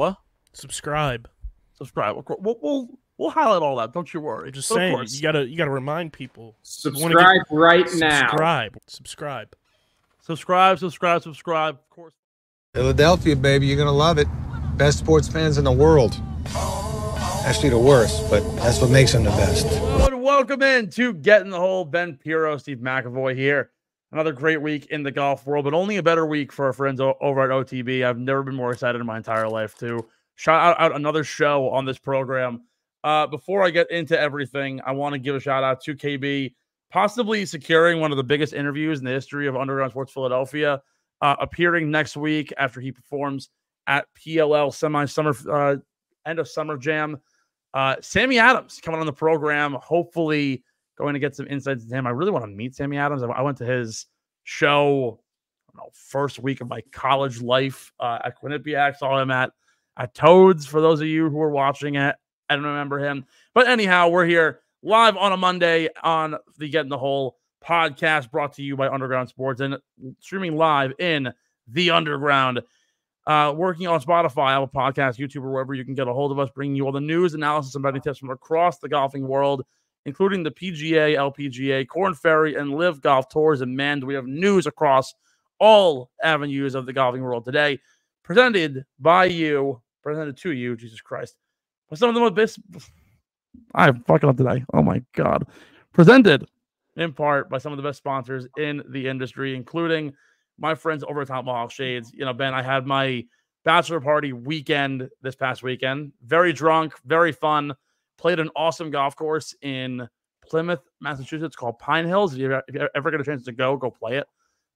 What? Subscribe. We'll highlight all that. Don't you worry. I'm just But of saying, course, you gotta remind people. Subscribe right now. Subscribe. Subscribe. Of course. Philadelphia, baby, you're gonna love it. Best sports fans in the world. Actually, the worst, but that's what makes them the best. Welcome in to Get in the Hole. Ben Pirro, Steve McAvoy here. Another great week in the golf world, but only a better week for our friends over at OTB. I've never been more excited in my entire life to shout out another show on this program. Before I get into everything, I want to give a shout out to KB, possibly securing one of the biggest interviews in the history of Underground Sports Philadelphia, appearing next week after he performs at PLL summer end of summer jam. Sammy Adams coming on the program, hopefully going to get some insights into him. I really want to meet Sammy Adams. I went to his show, first week of my college life at Quinnipiac. Saw him at Toads, for those of you who are watching it. I don't remember him. But anyhow, we're here live on a Monday on the Get in the Hole podcast, brought to you by Underground Sports and streaming live in the Underground. Working on Spotify, Apple Podcasts, YouTube, or wherever you can get a hold of us, bringing you all the news, analysis, and betting tips from across the golfing world, including the PGA, LPGA, Korn Ferry, and LIV Golf tours. And man, do we have news across all avenues of the golfing world today, presented to you, Jesus Christ. But some of the most I'm fucking up today. Oh my God. Presented in part by some of the best sponsors in the industry, including my friends over at Tomahawk Shades. Ben, I had my bachelor party weekend this past weekend. Very drunk, very fun. Played an awesome golf course in Plymouth, Massachusetts called Pine Hills. If you ever get a chance to go play it.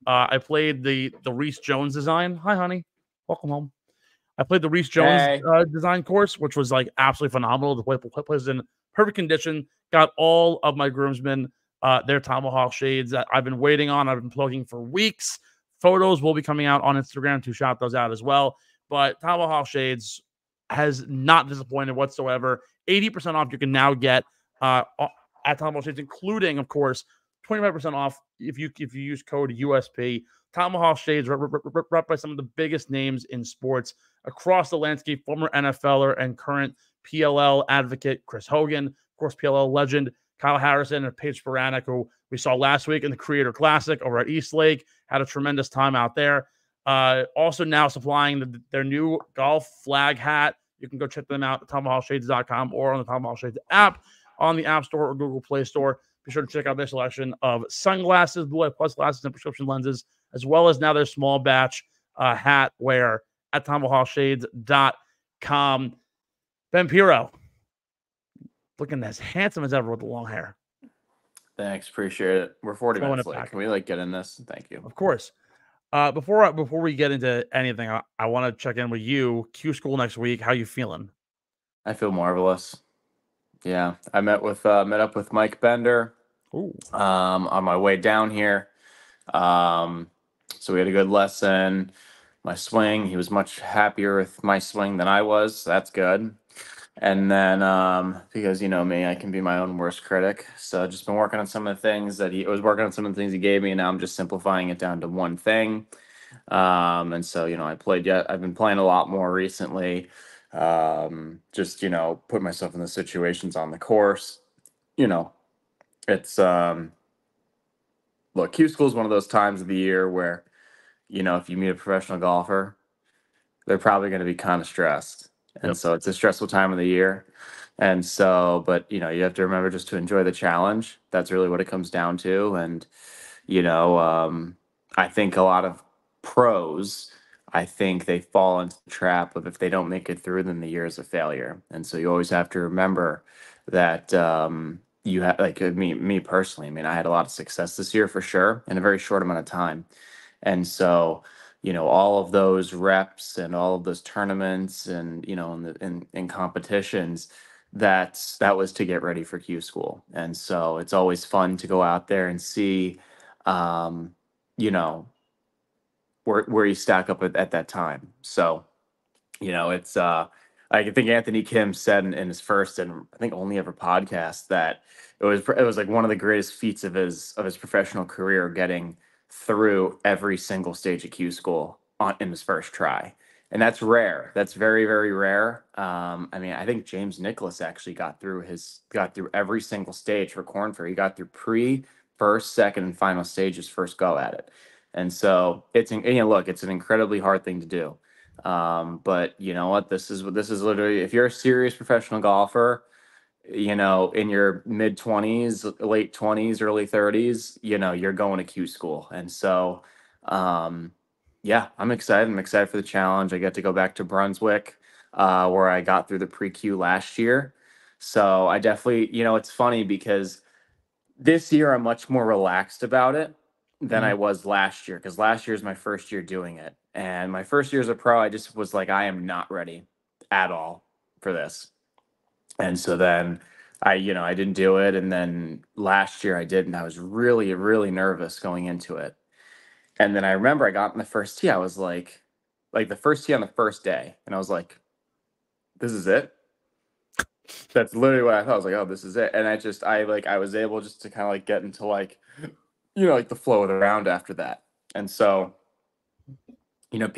I played the Reese Jones design. Hi, honey. Welcome home. I played the Reese Jones design course, which was like absolutely phenomenal. The place was in perfect condition. Got all of my groomsmen their Tomahawk Shades that I've been waiting on. I've been plugging for weeks. Photos will be coming out on Instagram to shout those out as well. But Tomahawk Shades has not disappointed whatsoever. 80% off you can now get at Tomahawk Shades, including, of course, 25% off if you use code USP. Tomahawk Shades rep by some of the biggest names in sports across the landscape. Former NFLer and current PLL advocate Chris Hogan, of course, PLL legend Kyle Harrison and Paige Sporanic, who we saw last week in the Creator Classic over at Eastlake. Had a tremendous time out there. Also now supplying their new golf flag hat. You can go check them out at TomahawkShades.com or on the Tomahawk Shades app on the App Store or Google Play Store. Be sure to check out their selection of sunglasses, blue light plus glasses, and prescription lenses, as well as now their small batch hat wear at TomahawkShades.com. Ben Pirro, looking as handsome as ever with the long hair. Thanks, appreciate it. We're 40 minutes late. Can we get in this? Thank you. Of course. Before we get into anything, I want to check in with you. Q School next week. How you feeling? I feel marvelous. Yeah, I met up with Mike Bender. Ooh. On my way down here. So we had a good lesson. My swing, he was much happier with my swing than I was. So that's good. And then because you know me, I can be my own worst critic. So just been working on some of the things that he gave me, and now I'm just simplifying it down to one thing. And so I've been playing a lot more recently. Just put myself in the situations on the course. It's look, Q School is one of those times of the year where if you meet a professional golfer, they're probably going to be kind of stressed. And so it's a stressful time of the year. And so, but, you have to remember just to enjoy the challenge. That's really what it comes down to. And, I think a lot of pros, I think they fall into the trap of if they don't make it through, then the year is a failure. And so you always have to remember that you have, like me personally, I mean, I had a lot of success this year for sure in a very short amount of time. And so, all of those reps and all of those tournaments and, in competitions, that was to get ready for Q School. And so it's always fun to go out there and see, where you stack up at that time. So, it's, I think Anthony Kim said in his first and I think only ever podcast that it was like one of the greatest feats of his professional career, getting through every single stage of Q School in his first try. and that's rare. That's very, very rare. I mean, I think James Nicholas actually got through every single stage for Corn Ferry. He got through pre, first, second, and final stages first go at it. And so look, it's an incredibly hard thing to do. But you know what? This is literally, if you're a serious professional golfer, you know, in your mid 20s, late 20s, early 30s, you know, you're going to Q school. And so, yeah, I'm excited. I'm excited for the challenge. I get to go back to Brunswick, where I got through the pre-Q last year. So I definitely, you know, it's funny because this year I'm much more relaxed about it than I was last year, because last year is my first year doing it. And my first year as a pro, I just was like, I am not ready at all for this. And so then I didn't do it. And then last year I did, and I was really, really nervous going into it. And then I remember I got in the first tee. I was like the first tee on the first day. And I was like, this is it. That's literally what I thought. I was like, oh, this is it. And I was able just to kind of like get into like, you know, like the flow of the round after that. And so, you know,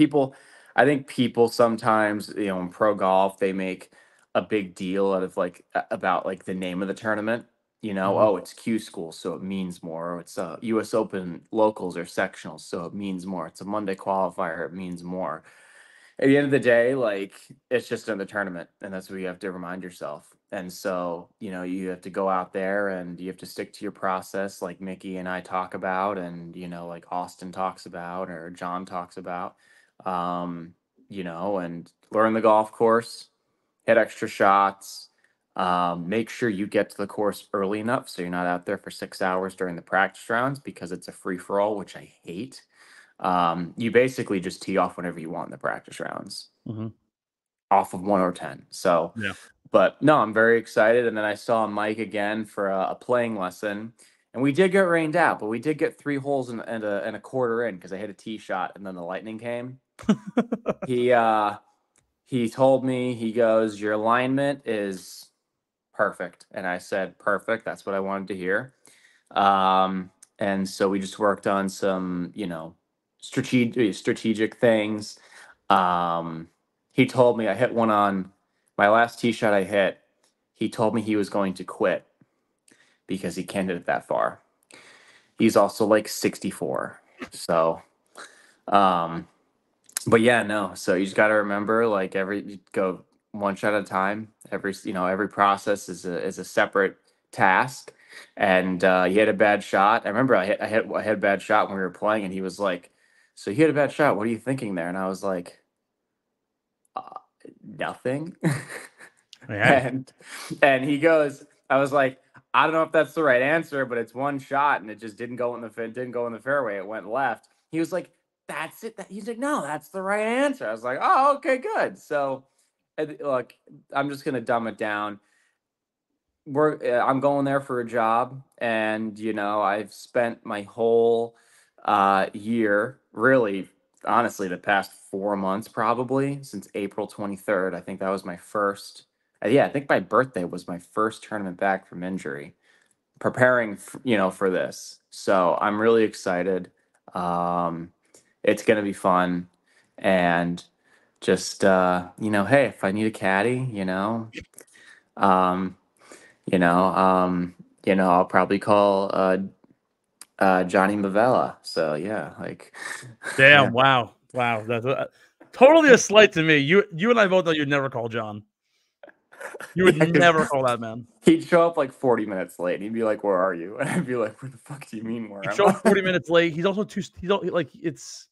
I think people sometimes, you know, in pro golf, they make a big deal out of like about like the name of the tournament. You know, oh, it's Q school, so it means more. Or it's US Open locals or sectionals, so it means more. It's a Monday qualifier, it means more. At the end of the day, like, it's just another tournament, and that's what you have to remind yourself. And so, you know, you have to go out there and you have to stick to your process, like Mickey and I talk about, and, you know, like Austin talks about, or John talks about, you know, and learn the golf course, hit extra shots, make sure you get to the course early enough so you're not out there for 6 hours during the practice rounds, because it's a free-for-all, which I hate. You basically just tee off whenever you want in the practice rounds, off of 1 or 10. So, Yeah. But no, I'm very excited. And then I saw Mike again for a playing lesson, and we did get rained out, but we did get 3 holes and a quarter in, because I hit a tee shot and then the lightning came. He told me, he goes, your alignment is perfect. And I said, perfect. That's what I wanted to hear. And so we just worked on some, you know, strategic things. He told me I hit one on my last tee shot I hit. He told me he was going to quit because he can't hit it that far. He's also like 64. So, but yeah, no. So you just got to remember, like, you go one shot at a time. Every process is a separate task. And he had a bad shot. I remember I had a bad shot when we were playing, and he was like, "So you had a bad shot. What are you thinking there?" And I was like, "Nothing." Hey. And he goes, I was like, "I don't know if that's the right answer, but it's one shot, and it just didn't go in the fairway. It went left." He was like, "That's it." He's like, "No, that's the right answer." I was like, "Oh, okay, good." So, look, I'm just gonna dumb it down. I'm going there for a job, and you know, I've spent my whole year, really, honestly, the past 4 months, probably since April 23rd. I think that was my first. Yeah, I think my birthday was my first tournament back from injury, preparing, for this. So I'm really excited. It's gonna be fun, and just hey, if I need a caddy, um, I'll probably call Johnny Mavella. So yeah, like, Damn! Wow! That's totally a slight to me. You and I both know you'd never call John. You would never call that man. He'd show up like 40 minutes late. He'd be like, "Where are you?" And I'd be like, "Where the fuck do you mean where He'd am show I?" up 40 minutes late. He's also like, it's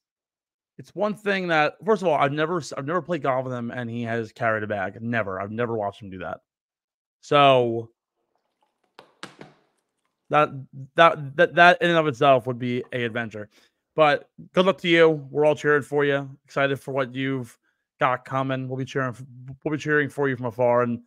one thing that, first of all, I've never played golf with him, and he has carried a bag. I've never watched him do that. So that in and of itself would be a adventure. But good luck to you. We're all cheering for you. Excited for what you've got coming. We'll be cheering for you from afar. And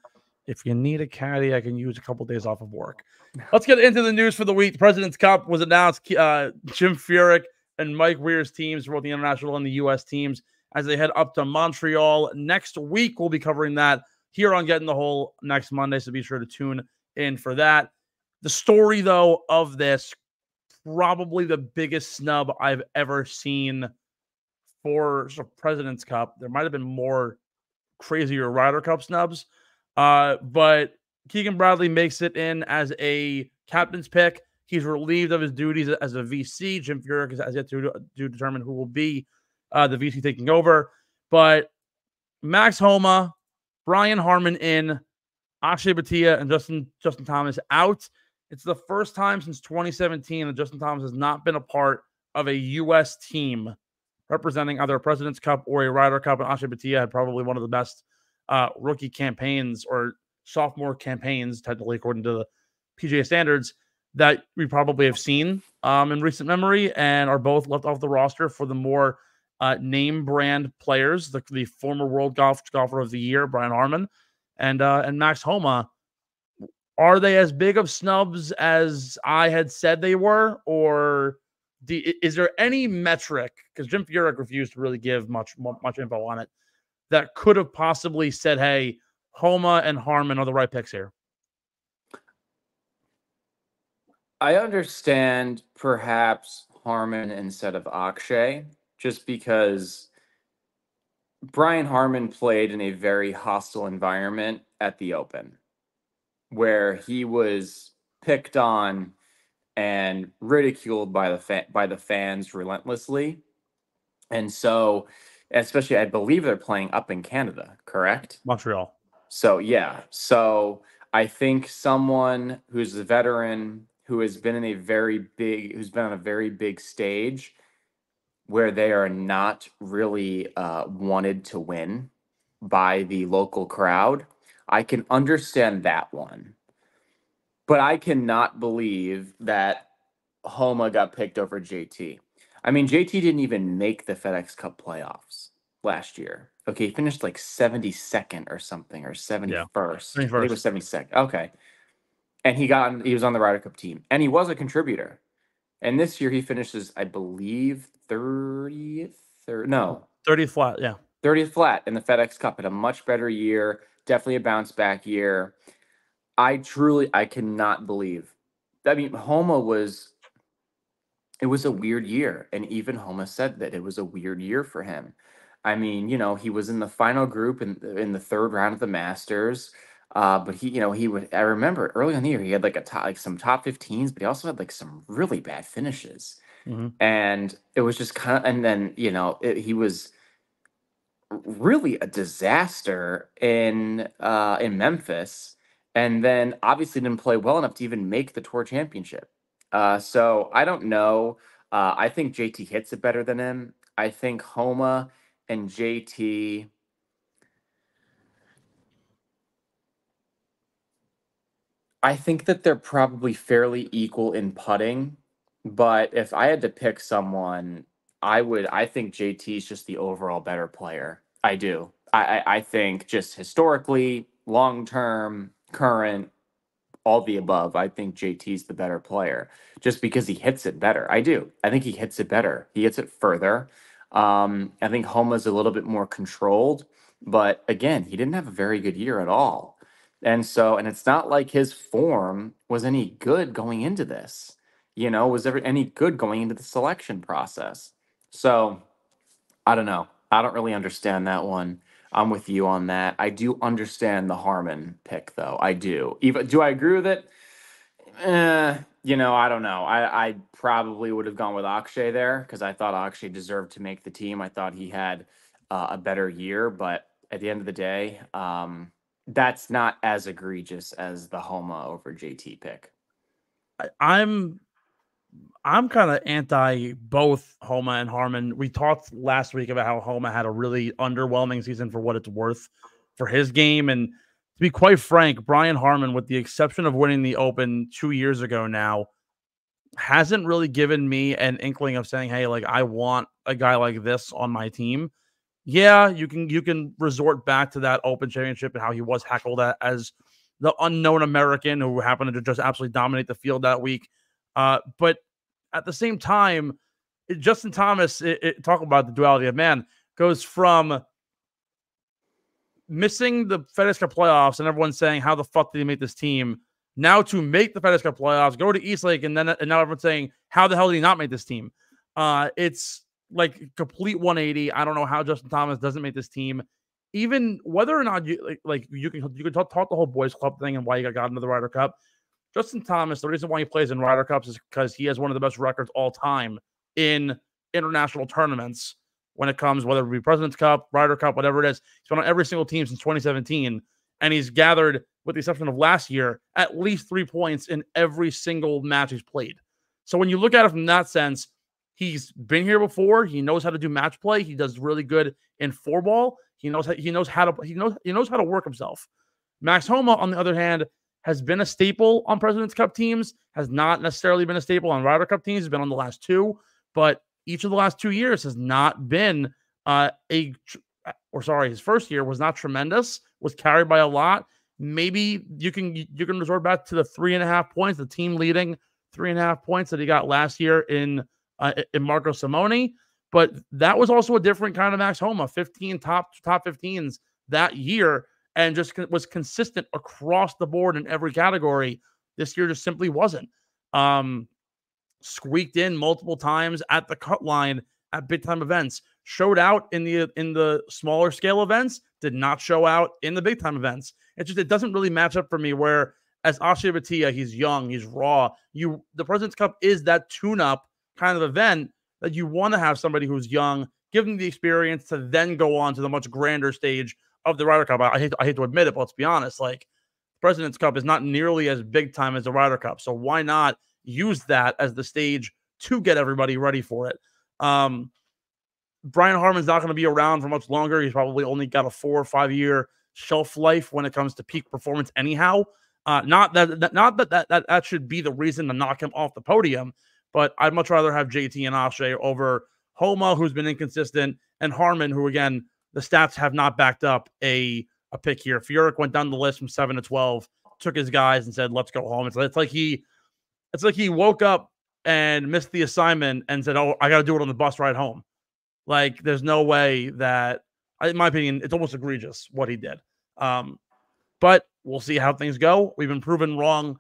if you need a caddy, I can use a couple days off of work. Let's get into the news for the week. The President's Cup was announced. Jim Furyk and Mike Weir's teams for both the international and the U.S. teams as they head up to Montreal next week. We'll be covering that here on Getting the Hole next Monday, so be sure to tune in for that. The story, though, of this, probably the biggest snub I've ever seen for sort of President's Cup. There might have been more crazier Ryder Cup snubs. But Keegan Bradley makes it in as a captain's pick. He's relieved of his duties as a VC. Jim Furyk has yet to determine who will be the VC taking over. But Max Homa, Brian Harman in, Akshay Bhatia and Justin Thomas out. It's the first time since 2017 that Justin Thomas has not been a part of a U.S. team representing either a President's Cup or a Ryder Cup. And Akshay Bhatia had probably one of the best rookie campaigns or sophomore campaigns, technically, according to the PGA standards, that we probably have seen in recent memory, and are both left off the roster for the more name brand players, the former World Golfer of the Year, Brian Harman, and Max Homa. Are they as big of snubs as I had said they were, or is there any metric, because Jim Furyk refused to really give much info on it, that could have possibly said, hey, Homa and Harman are the right picks here? I understand perhaps Harman instead of Akshay, just because Brian Harman played in a very hostile environment at the Open, where he was picked on and ridiculed by the fans relentlessly. And so, especially, I believe they're playing up in Canada, correct? Montreal. So, yeah. So I think someone who's a veteran, who's been on a very big stage where they are not really wanted to win by the local crowd, I can understand that one. But I cannot believe that Homa got picked over JT. I mean, JT didn't even make the FedEx Cup playoffs last year. Okay, he finished like 72nd or something, or 71st. Yeah, I think it was 72nd. Okay. And he was on the Ryder Cup team. And he was a contributor. And this year he finishes, I believe, 30th flat, yeah. 30th flat in the FedEx Cup. In a much better year. Definitely a bounce back year. I cannot believe. I mean, it was a weird year. And even Homa said that it was a weird year for him. I mean, he was in the final group in the third round of the Masters. But I remember early in the year, he had some top 15s, but he also had some really bad finishes. Mm-hmm. And it was just kind of, and then, he was really a disaster in Memphis, and then obviously didn't play well enough to even make the Tour Championship. So I don't know. I think JT hits it better than him. I think Homa and JT, I think that they're probably fairly equal in putting, but if I had to pick someone, I think JT is just the overall better player. I do. I think just historically, long-term, current, all the above, I think JT's the better player just because he hits it better. I do. I think he hits it better. He hits it further. I think Homa's a little bit more controlled, but again, he didn't have a very good year at all. And it's not like his form was any good going into this, was ever any good going into the selection process. So I don't know. I don't really understand that one. I'm with you on that. I do understand the Harman pick, though. I do. Do I agree with it? I don't know. I probably would have gone with Akshay there because I thought Akshay deserved to make the team. I thought he had a better year, but at the end of the day, that's not as egregious as the Homa over JT pick. I'm kind of anti both Homa and Harman. We talked last week about how Homa had a really underwhelming season for what it's worth for his game. And to be quite frank, Brian Harman, with the exception of winning the Open 2 years ago now, hasn't really given me an inkling of saying, hey, I want a guy like this on my team. Yeah, you can resort back to that Open Championship and how he was heckled as the unknown American who happened to just absolutely dominate the field that week. But at the same time, Justin Thomas, talk about the duality of man, goes from missing the FedEx Cup playoffs and everyone saying, how the fuck did he make this team? Now to make the FedEx Cup playoffs, go to Eastlake, and now everyone's saying, how the hell did he not make this team? It's like complete 180. I don't know how Justin Thomas doesn't make this team. Even whether or not you you can talk the whole boys club thing and why you got into the Ryder Cup. Justin Thomas, the reason why he plays in Ryder Cups is because he has one of the best records all time in international tournaments when it comes, whether it be President's Cup, Ryder Cup, whatever it is. He's been on every single team since 2017, and he's gathered, with the exception of last year, at least 3 points in every single match he's played. So when you look at it from that sense, he's been here before. He knows how to do match play. He does really good in 4-ball. He knows how to work himself. Max Homa, on the other hand, has been a staple on President's Cup teams, has not necessarily been a staple on Ryder Cup teams. He's been on the last 2, but each of the last 2 years has not been his first year was not tremendous, was carried by a lot. Maybe you can resort back to the 3.5 points, the team leading 3.5 points that he got last year in Marco Simone. But that was also a different kind of Max Homa, 15 top 15s that year, and just was consistent across the board in every category. This year just simply wasn't. Squeaked in multiple times at the cut line at big time events, showed out in the smaller scale events, did not show out in the big time events. It doesn't really match up for me, where as Akshay Bhatia, he's young, he's raw. The President's Cup is that tune-up kind of event that you want to have somebody who's young, give them the experience to then go on to the much grander stage of the Ryder Cup. I hate to admit it, but let's be honest, like, President's Cup is not nearly as big time as the Ryder Cup. So why not use that as the stage to get everybody ready for it? Brian Harman's not going to be around for much longer. He's probably only got a 4 or 5 year shelf life when it comes to peak performance anyhow. Not that should be the reason to knock him off the podium, but I'd much rather have JT and Akshay over Homa, who's been inconsistent, and Harman, who, again, the stats have not backed up a pick here. Furyk went down the list from 7 to 12, took his guys and said, let's go home. It's like he woke up and missed the assignment and said, oh, I got to do it on the bus ride home. Like, there's no way that, in my opinion, it's almost egregious what he did. But we'll see how things go. We've been proven wrong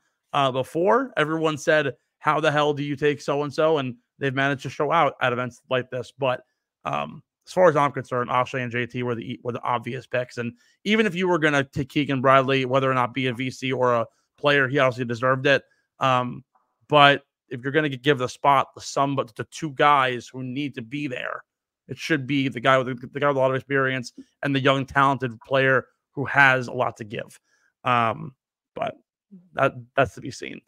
before. Everyone said, how the hell do you take so-and-so? And they've managed to show out at events like this. But as far as I'm concerned, Akshay and JT were the obvious picks. And even if you were going to take Keegan Bradley, whether or not be a VC or a player, he obviously deserved it. But if you're going to give the spot to 2 guys who need to be there, it should be the guy with a lot of experience and the young, talented player who has a lot to give. But that's to be seen.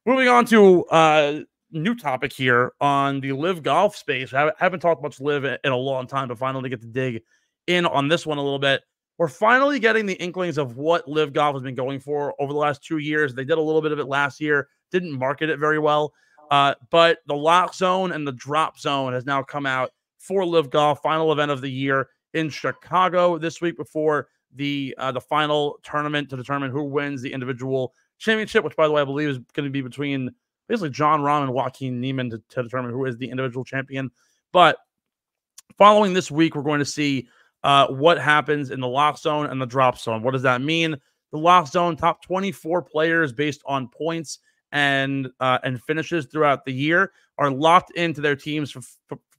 Moving on to new topic here on the LIV Golf space. I haven't talked much LIV in a long time, but finally get to dig in on this one a little bit. We're finally getting the inklings of what LIV Golf has been going for over the last 2 years. They did a little bit of it last year, didn't market it very well. But the lock zone and the drop zone has now come out for LIV Golf, final event of the year in Chicago this week before the final tournament to determine who wins the individual championship, which, by the way, I believe is going to be between basically John Rahm and Joaquin Niemann to determine who is the individual champion. But following this week, we're going to see what happens in the lock zone and the drop zone. What does that mean? The lock zone, top 24 players based on points and finishes throughout the year are locked into their teams for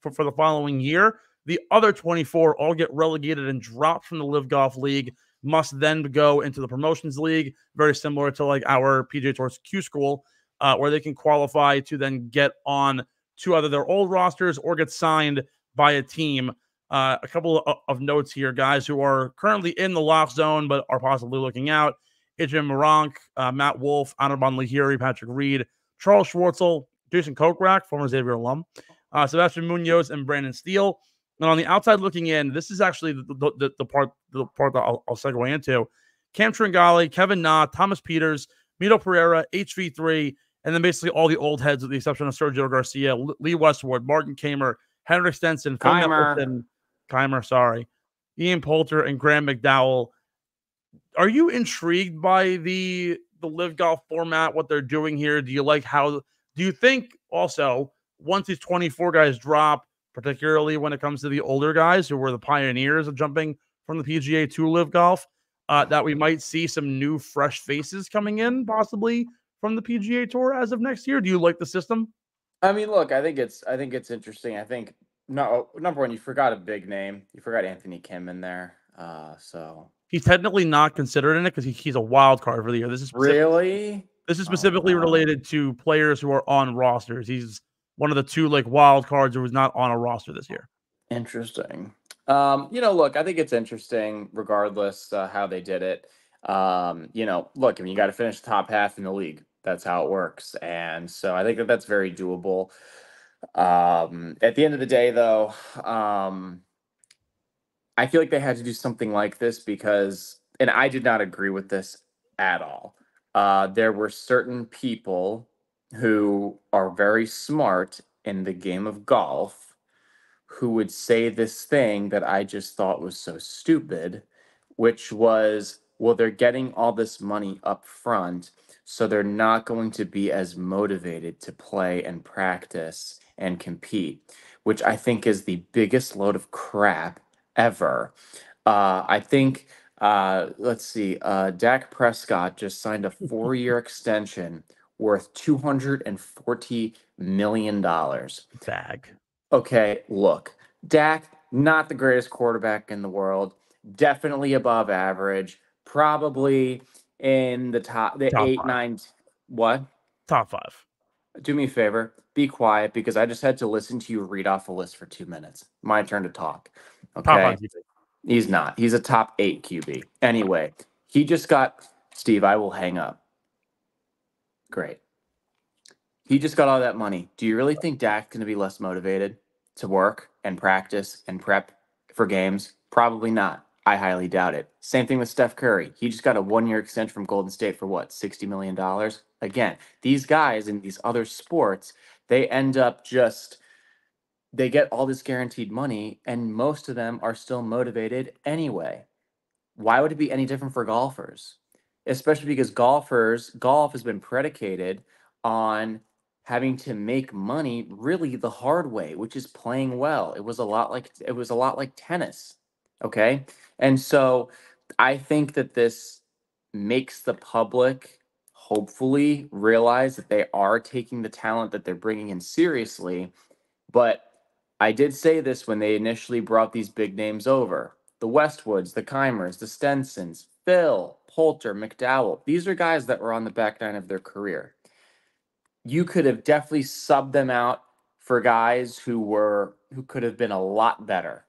the following year. The other 24 all get relegated and dropped from the LIV Golf League, must then go into the Promotions League, very similar to like our PGA Tour's Q School, where they can qualify to then get on to either their old rosters or get signed by a team. A couple of notes here, guys who are currently in the lock zone but are possibly looking out: Adrian Moronk, Matt Wolf, Anirban Lahiri, Patrick Reed, Charles Schwartzel, Jason Kokrak, former Xavier alum, Sebastian Munoz, and Brandon Steele. And on the outside looking in, this is actually the part that I'll segue into. Cam Tringali, Kevin Na, Thomas Peters, Mito Pereira, HV3, and then basically all the old heads with the exception of Sergio Garcia, Lee Westwood, Martin Kamer, Henrik Stenson, Phil Keimer, Ian Poulter, and Graham McDowell. Are you intrigued by the LIV Golf format, what they're doing here? Do you think also once these 24 guys drop, particularly when it comes to the older guys who were the pioneers of jumping from the PGA to LIV Golf, that we might see some new fresh faces coming in possibly from the PGA Tour as of next year? Do you like the system? I mean, look, I think it's interesting. I think No, number one, you forgot a big name. You forgot Anthony Kim in there. So He's technically not considered in it because he's a wild card for the year. This is really, specifically wow. related to players who are on rosters. He's one of the 2 like wild cards who was not on a roster this year. Interesting. Look, I think it's interesting regardless how they did it. Look, I mean, you got to finish the top half in the league. That's how it works. And so I think that that's very doable. At the end of the day, though, I feel like they had to do something like this because, and I did not agree with this at all. There were certain people who are very smart in the game of golf who would say this thing that I just thought was so stupid, which was, well, they're getting all this money up front, so they're not going to be as motivated to play and practice and compete, which I think is the biggest load of crap ever. I think, let's see, Dak Prescott just signed a 4-year extension worth $240 million. Bag. Okay, look, Dak, not the greatest quarterback in the world, definitely above average, probably in the Top eight, 5. nine. What? Top 5. Do me a favor, be quiet because I just had to listen to you read off a list for 2 minutes. My turn to talk. Top Okay. 5 QB. He's not. He's a top 8 QB. Anyway, he just got Steve, I will hang up. Great. He just got all that money. Do you really think Dak's going to be less motivated to work and practice and prep for games? Probably not. I highly doubt it. Same thing with Steph Curry. He just got a 1-year extension from Golden State for what, $60 million? Again, these guys in these other sports, they end up just, they get all this guaranteed money, and most of them are still motivated anyway. Why would it be any different for golfers? Especially because golf has been predicated on having to make money really the hard way, which is playing well. It was a lot like tennis. Okay? And so I think that this makes the public hopefully realize that they are taking the talent that they're bringing in seriously. But I did say this when they initially brought these big names over. The Westwoods, the Keimers, the Stensons, Phil, Poulter, McDowell. These are guys that were on the back nine of their career. You could have definitely subbed them out for guys who could have been a lot better,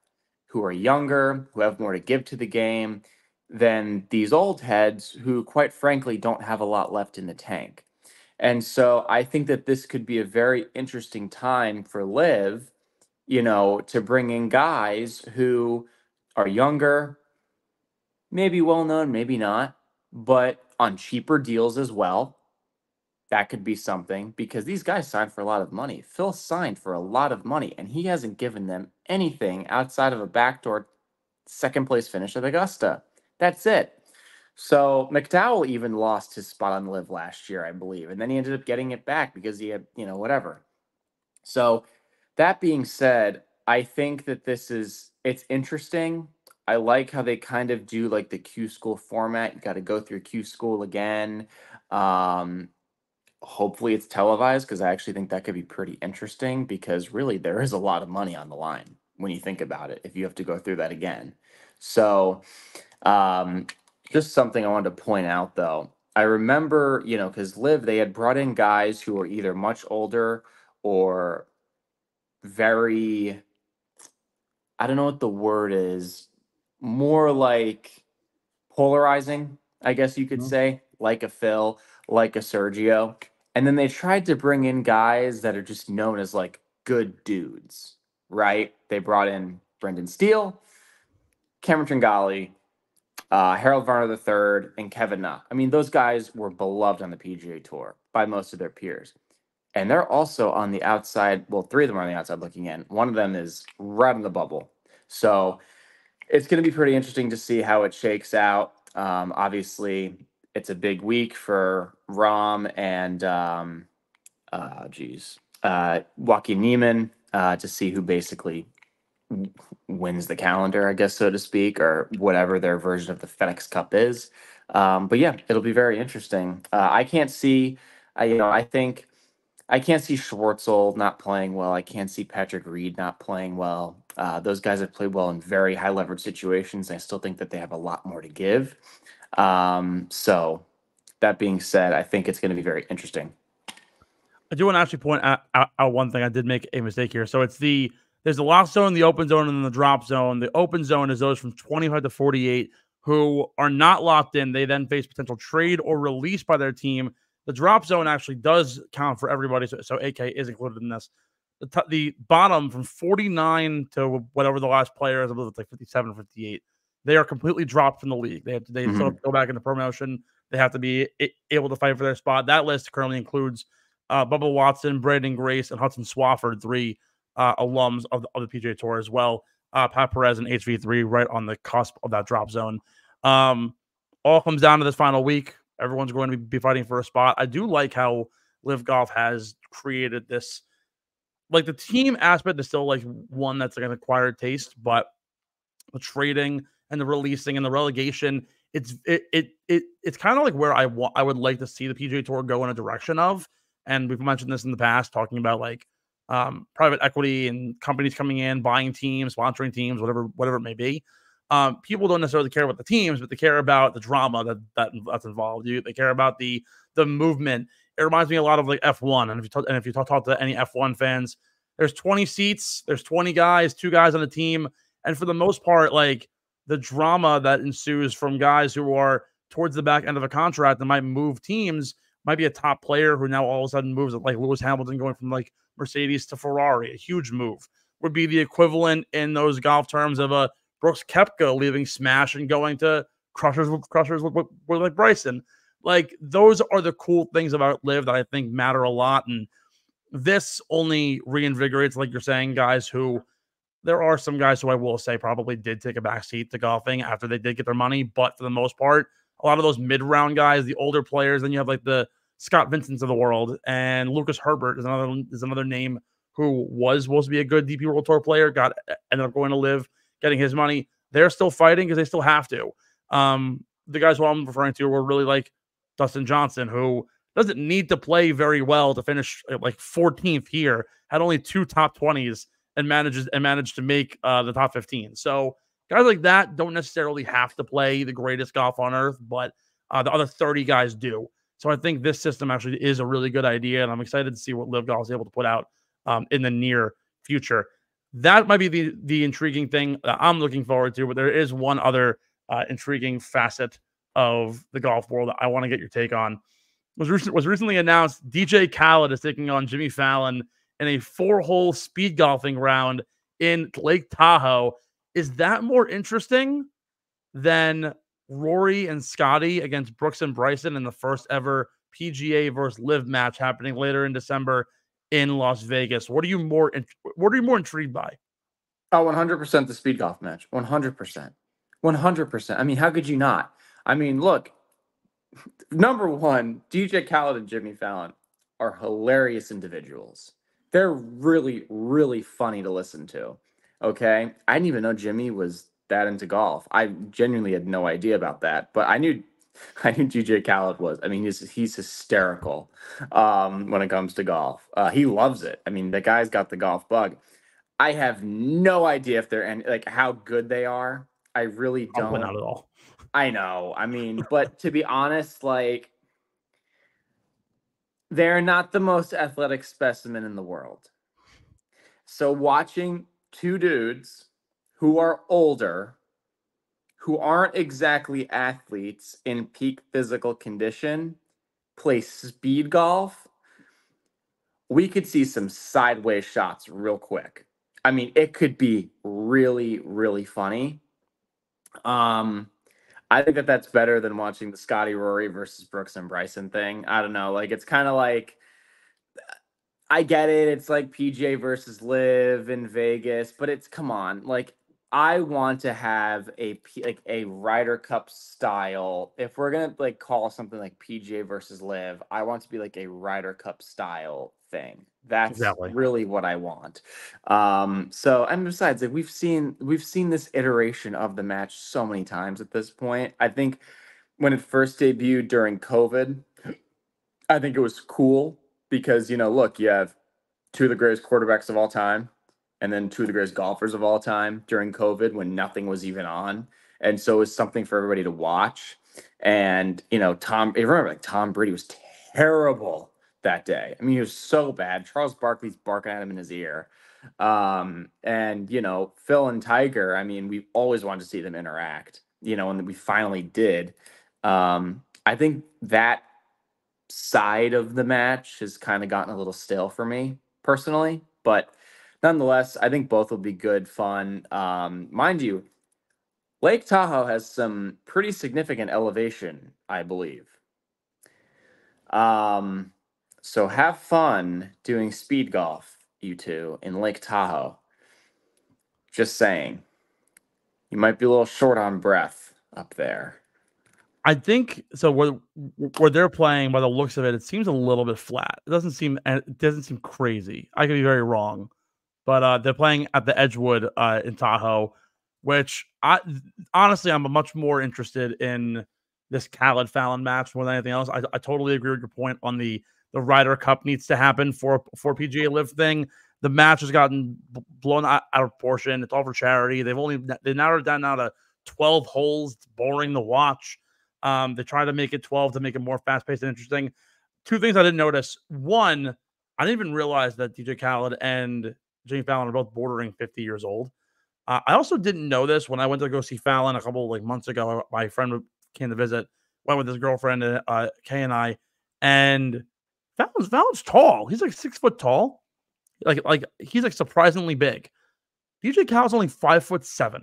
who are younger, who have more to give to the game than these old heads who, quite frankly, don't have a lot left in the tank. And so I think that this could be a very interesting time for LIV, to bring in guys who are younger, maybe well known, maybe not, but on cheaper deals as well. That could be something because these guys signed for a lot of money. Phil signed for a lot of money, and he hasn't given them anything outside of a backdoor second place finish at Augusta. That's it. So McDowell even lost his spot on LIV last year, I believe, and then he ended up getting it back because he had, whatever. So that being said, I think that it's interesting. I like how they kind of do like the Q school format. You got to go through Q school again. Hopefully it's televised because I actually think that could be pretty interesting because really there is a lot of money on the line when you think about it, if you have to go through that again. So just something I wanted to point out though. I remember, because LIV, they had brought in guys who were either much older or very, I don't know what the word is, more like polarizing, I guess you could say, like a Phil, like a Sergio. And then they tried to bring in guys that are just known as like good dudes, right? They brought in Brendan Steele, Cameron Tringali, Harold Varner III, and Kevin Na. I mean, those guys were beloved on the PGA Tour by most of their peers. And they're also on the outside. Well, 3 of them are on the outside looking in. One of them is right on the bubble. So it's going to be pretty interesting to see how it shakes out. Obviously, it's a big week for Rahm and Joaquin Niemann to see who basically wins the calendar, I guess, so to speak, or whatever their version of the FedEx Cup is. But yeah, it'll be very interesting. I can't see, I think I can't see Schwartzel not playing well. I can't see Patrick Reed not playing well. Those guys have played well in very high leverage situations. I still think that they have a lot more to give. So that being said, I think it's going to be very interesting. I do want to actually point out one thing. I did make a mistake here. So there's the lock zone, the open zone, and then the drop zone. The open zone is those from 25 to 48 who are not locked in. They then face potential trade or release by their team. The drop zone actually does count for everybody, so AK is included in this. The bottom from 49 to whatever the last player is, I believe it's like 57 or 58, they are completely dropped from the league. They still have to go back into promotion. They have to be able to fight for their spot. That list currently includes Bubba Watson, Brandon Grace, and Hudson Swafford, 3 alums of the PGA Tour as well. Pat Perez and HV3 right on the cusp of that drop zone. All comes down to this final week. Everyone's going to be fighting for a spot. I do like how LIV Golf has created this. Like, the team aspect is still like one that's like an acquired taste, but the trading and the releasing and the relegation, it's kind of like where I would like to see the PGA Tour go in a direction of. And we've mentioned this in the past, talking about like private equity and companies coming in, buying teams, sponsoring teams, whatever it may be. People don't necessarily care about the teams, but they care about the drama that's involved. They care about the movement. It reminds me a lot of like F1. And if you talk to any F1 fans, there's 20 seats, there's 20 guys, 2 guys on the team, and for the most part, like, the drama that ensues from guys who are towards the back end of a contract that might move teams, might be a top player who now all of a sudden moves, like Lewis Hamilton going from like Mercedes to Ferrari, a huge move, would be the equivalent in those golf terms of a Brooks Koepka leaving Smash and going to Crushers with like Bryson. Like, those are the cool things about LIV that I think matter a lot. And this only reinvigorates, like you're saying, guys who, there are some guys who I will say probably did take a backseat to golfing after they did get their money. But for the most part, a lot of those mid-round guys, the older players, then you have like the Scott Vincents of the world, and Lucas Herbert is another name who was supposed to be a good DP World Tour player, ended up going to LIV, getting his money. They're still fighting because they still have to. The guys who I'm referring to were really like Dustin Johnson, who doesn't need to play very well to finish like 14th here, had only 2 top 20s and managed to make the top 15. So guys like that don't necessarily have to play the greatest golf on earth, but the other 30 guys do. So I think this system actually is a really good idea, and I'm excited to see what LIV Golf is able to put out in the near future. That might be the intriguing thing that I'm looking forward to, but there is one other intriguing facet of the golf world that I want to get your take on. Was recently announced DJ Khaled is taking on Jimmy Fallon in a 4-hole speed golfing round in Lake Tahoe. Is that more interesting than Rory and Scotty against Brooks and Bryson in the first ever PGA versus LIV match happening later in December in Las Vegas? What are you more intrigued by? Oh, 100% the speed golf match. 100%. 100%. I mean, how could you not? I mean, look, number one, DJ Khaled and Jimmy Fallon are hilarious individuals. They're really, really funny to listen to. Okay? I didn't even know Jimmy was that into golf. I genuinely had no idea about that, but I knew DJ Khaled was. I mean, he's hysterical when it comes to golf. He loves it. I mean, the guy's got the golf bug. I have no idea if they're like how good they are. I really don't. Probably not at all. I know. I mean, but to be honest, like, they're not the most athletic specimen in the world. So watching 2 dudes who are older, who aren't exactly athletes in peak physical condition, play speed golf, we could see some sideways shots real quick. I mean, it could be really, really funny. I think that's better than watching the Scotty Rory versus Brooks and Bryson thing. I don't know. Like, it's kind of like, I get it. It's like PGA versus LIV in Vegas, but it's, come on. Like, I want to have a Ryder Cup style. If we're going to like call something like PGA versus LIV, I want to be like a Ryder Cup style thing. That's Exactly. really what I want. So, and besides, like, we've seen this iteration of the match so many times at this point. I think when it first debuted during COVID, I think it was cool. because, look, you have two of the greatest quarterbacks of all time and then two of the greatest golfers of all time during COVID when nothing was even on. And so it's something for everybody to watch. And, remember, like, Tom Brady was terrible that day. I mean, he was so bad. Charles Barkley's barking at him in his ear. And, Phil and Tiger, I mean, we've always wanted to see them interact, and we finally did. I think that side of the match has kind of gotten a little stale for me personally, but nonetheless, I think both will be good fun. Mind you, Lake Tahoe has some pretty significant elevation, I believe. So have fun doing speed golf, you two, in Lake Tahoe. Just saying. You might be a little short on breath up there. I think so. Where they're playing, by the looks of it, it seems a little bit flat. It doesn't seem crazy. I could be very wrong, but they're playing at the Edgewood in Tahoe, which honestly I'm much more interested in this Khaled Fallon match more than anything else. I totally agree with your point on the Ryder Cup needs to happen for PGA LIV thing. The match has gotten blown out of proportion. It's all for charity. They narrowed it down now to 12 holes. It's boring to watch. They try to make it 12 to make it more fast-paced and interesting. Two things I didn't notice. One, I didn't even realize that DJ Khaled and Jimmy Fallon are both bordering 50 years old. I also didn't know this when I went to go see Fallon a couple months ago. My friend came to visit, went with his girlfriend, Kay and I, and Fallon's tall. He's like 6 foot tall. Like he's like surprisingly big. DJ Khaled's only 5'7".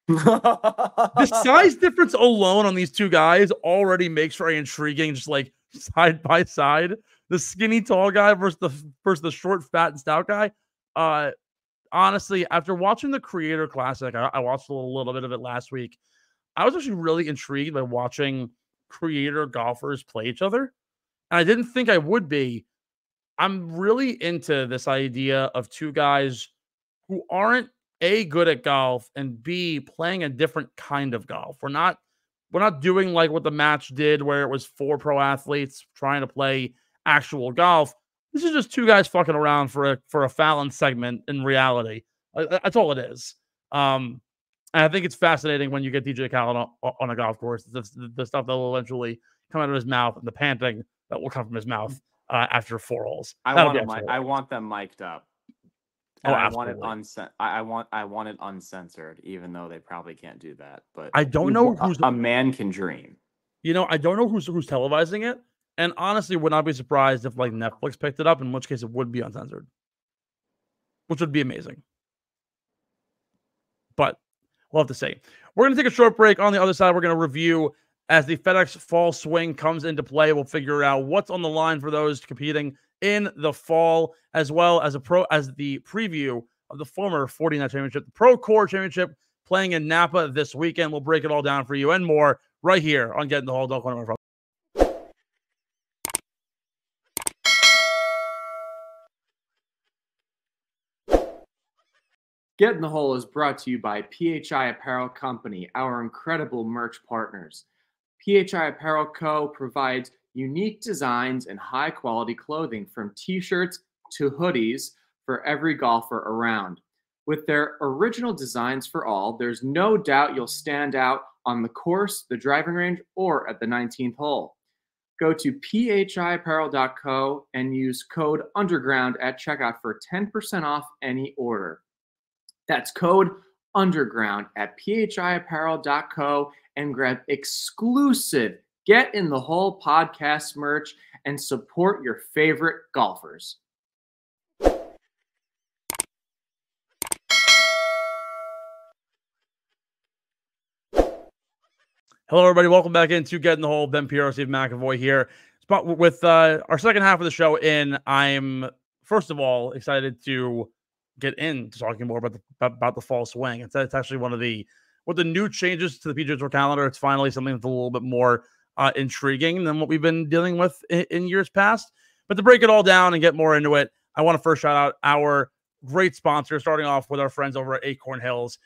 The size difference alone on these two guys already makes very intriguing, just like side by side. The skinny tall guy versus the short, fat, and stout guy. Honestly, after watching the Creator Classic, I watched a little bit of it last week. I was actually really intrigued by watching creator golfers play each other. And I didn't think I would be. I'm really into this idea of two guys who aren't A, good at golf, and B, playing a different kind of golf. We're not doing like what the match did where it was 4 pro athletes trying to play actual golf. This is just two guys fucking around for a Fallon segment in reality. That's all it is. And I think it's fascinating when you get DJ Khaled on a golf course. The stuff that will eventually come out of his mouth and the panting that will come from his mouth after 4 holes. I want them mic'd up. And I want it uncensored, even though they probably can't do that. But I don't know a man can dream. I don't know who's televising it, and honestly, would not be surprised if like Netflix picked it up. In which case, it would be uncensored, which would be amazing. But we'll have to see. We're going to take a short break. On the other side, we're going to review as the FedEx Fall Swing comes into play. We'll figure out what's on the line for those competing in the fall, as well as the preview of the former 49 Championship, the Procore Championship, playing in Napa this weekend. We'll break it all down for you and more right here on Get in the Hole. Don't go anywhere. Get in the Hole is brought to you by PHI Apparel Company, our incredible merch partners. PHI Apparel Co. provides unique designs and high-quality clothing from t-shirts to hoodies for every golfer around. With their original designs for all, there's no doubt you'll stand out on the course, the driving range, or at the 19th hole. Go to phiapparel.co and use code UNDERGROUND at checkout for 10% off any order. That's code UNDERGROUND at phiapparel.co and grab exclusive Get in the Hole podcast merch and support your favorite golfers. Hello, everybody. Welcome back into Get in the Hole. Ben Pirro, Steve McAvoy here. With our second half of the show in, I'm, first of all, excited to get into talking more about the fall swing. It's actually one of the new changes to the PGA Tour calendar. It's finally something that's a little bit more intriguing than what we've been dealing with in years past. But to break it all down and get more into it, I want to first shout out our great sponsor, starting off with our friends over at Acorn Hills.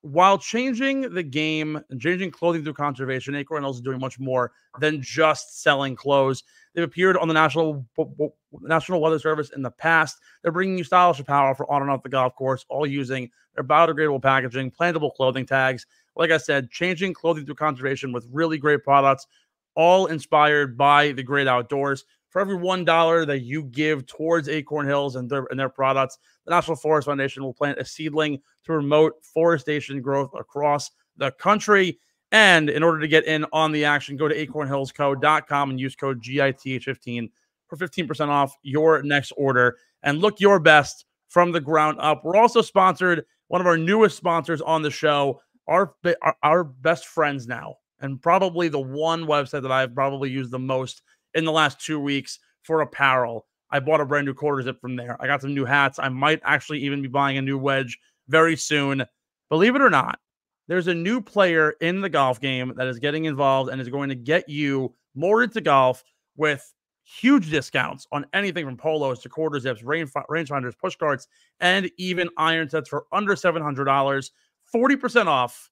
while changing the game and changing clothing through conservation, Acorn Hills is doing much more than just selling clothes. They've appeared on the National Weather Service in the past. They're bringing you stylish apparel for on and off the golf course, all using their biodegradable packaging, plantable clothing tags. Like I said, changing clothing through conservation with really great products, all inspired by the great outdoors. For every $1 that you give towards Acorn Hills and their products, the National Forest Foundation will plant a seedling to promote forestation growth across the country. And in order to get in on the action, go to acornhillsco.com and use code GITH15 for 15% off your next order. And look your best from the ground up. We're also sponsored, one of our newest sponsors on the show, our best friends now, and probably the one website that I've probably used the most in the last 2 weeks for apparel. I bought a brand new quarter zip from there. I got some new hats. I might actually even be buying a new wedge very soon. Believe it or not, there's a new player in the golf game that is getting involved and is going to get you more into golf with huge discounts on anything from polos to quarter zips, rangefinders, push carts, and even iron sets for under $700. 40% off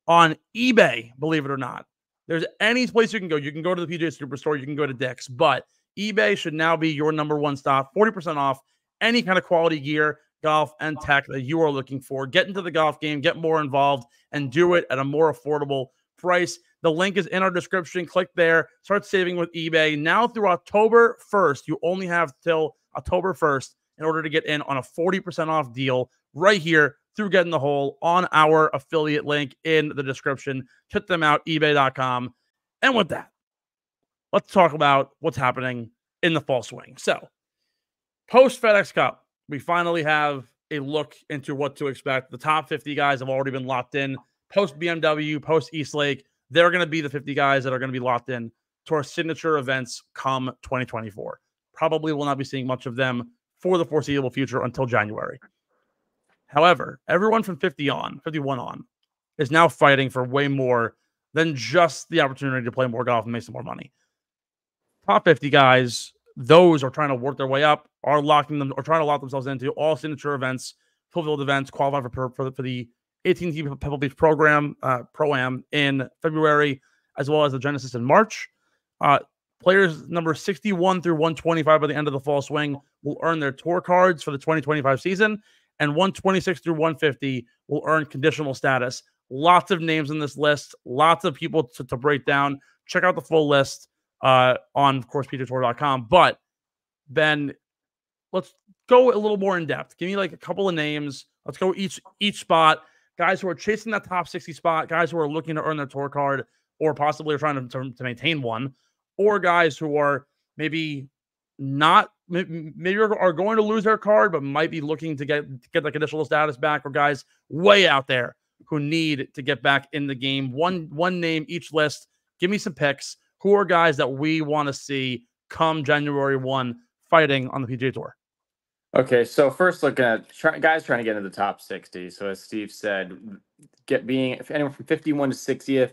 on eBay, believe it or not. There's any place you can go. You can go to the PGA Superstore. You can go to Dick's. But eBay should now be your number one stop. 40% off any kind of quality gear, golf, and tech that you are looking for. Get into the golf game. Get more involved. And do it at a more affordable price. The link is in our description. Click there. Start saving with eBay. Now through October 1st, you only have till October 1st in order to get in on a 40% off deal right here through Getting the Hole on our affiliate link in the description. Check them out, ebay.com. And with that, let's talk about what's happening in the fall swing. So, post FedEx Cup, we finally have a look into what to expect. The top 50 guys have already been locked in. Post BMW, post Eastlake, they're going to be the 50 guys that are going to be locked in to our signature events come 2024. Probably will not be seeing much of them for the foreseeable future until January. However, everyone from 51 on, is now fighting for way more than just the opportunity to play more golf and make some more money. Top 50 guys, those are trying to work their way up, are trying to lock themselves into all signature events, fulfilled events, qualify for the 18 Pebble Beach program, Pro-Am in February, as well as the Genesis in March. Players number 61 through 125 by the end of the fall swing will earn their tour cards for the 2025 season, and 126 through 150 will earn conditional status. Lots of names in this list, lots of people to break down. Check out the full list on, of course, PGAtour.com. But, Ben, let's go a little more in depth. Give me like a couple of names. Let's go each spot. Guys who are chasing that top 60 spot, guys who are looking to earn their tour card or possibly are trying to maintain one, or guys who are maybe are going to lose their card, but might be looking to get the conditional status back, or guys way out there who need to get back in the game. One name each list. Give me some picks. Who are guys that we want to see come January 1 fighting on the PGA Tour? Okay, so first looking at guys trying to get into the top 60. So as Steve said, if anyone from 51 to 60th,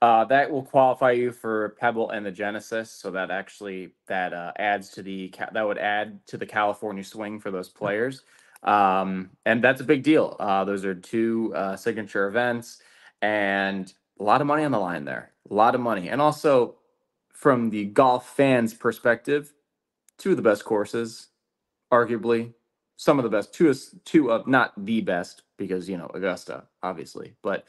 that will qualify you for Pebble and the Genesis. So that adds to the California swing for those players. And that's a big deal. Those are two signature events and a lot of money on the line there. A lot of money. And also from the golf fans' perspective, two of the best courses, arguably some of the best, two of not the best, because Augusta obviously, but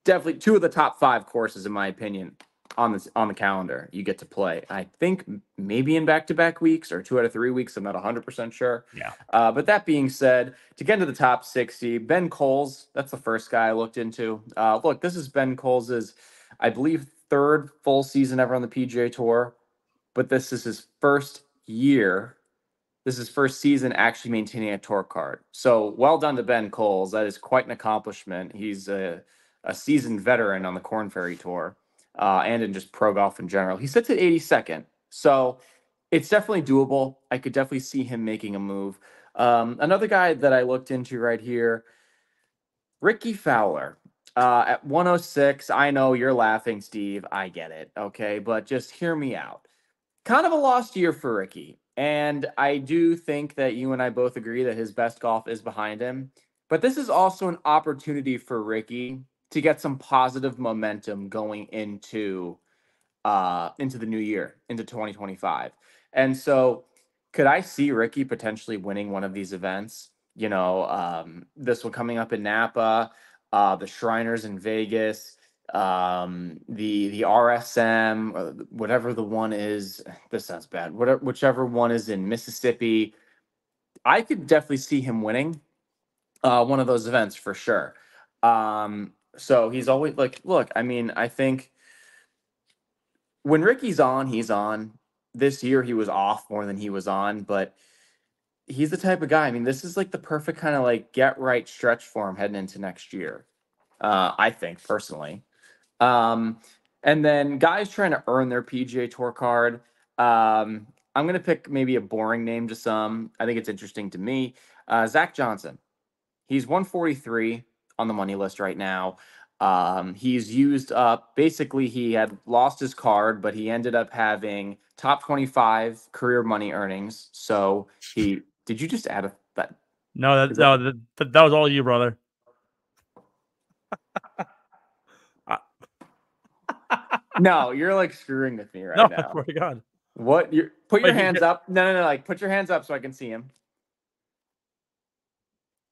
definitely two of the top 5 courses in my opinion on the calendar you get to play. I think maybe in back-to-back weeks or 2 out of 3 weeks. I'm not 100% sure. Yeah. But that being said, to get into the top 60, Ben Coles, that's the first guy I looked into. Look, this is Ben Coles's, I believe, 3rd full season ever on the PGA Tour, but this is his first year. This is his first season actually maintaining a tour card. So well done to Ben Coles. That is quite an accomplishment. He's a seasoned veteran on the Korn Ferry Tour and in just pro golf in general. He sits at 82nd. So it's definitely doable. I could definitely see him making a move. Another guy that I looked into right here, Ricky Fowler. At 106, I know you're laughing, Steve. I get it, okay? But just hear me out. Kind of a lost year for Ricky. And I do think that you and I both agree that his best golf is behind him. But this is also an opportunity for Ricky to get some positive momentum going into the new year, into 2025. And so could I see Ricky potentially winning one of these events? This one coming up in Napa, the Shriners in Vegas, the RSM, whatever the one is. This sounds bad. Whichever one is in Mississippi, I could definitely see him winning one of those events for sure. So he's always like, look, I mean, I think when Ricky's on, he's on. This year he was off more than he was on, but he's the type of guy. I mean, this is like the perfect kind of like get right stretch for him heading into next year. I think personally. And then guys trying to earn their PGA Tour card. I'm gonna pick maybe a boring name to some. I think it's interesting to me. Zach Johnson. He's 143 on the money list right now. He's used up, basically, he had lost his card, but he ended up having top 25 career money earnings. So did you just add that? No, that was all you, brother. No, you're like screwing with me right No, now. I swear to God. What? Put your Wait, hands up. No. Like, put your hands up so I can see him.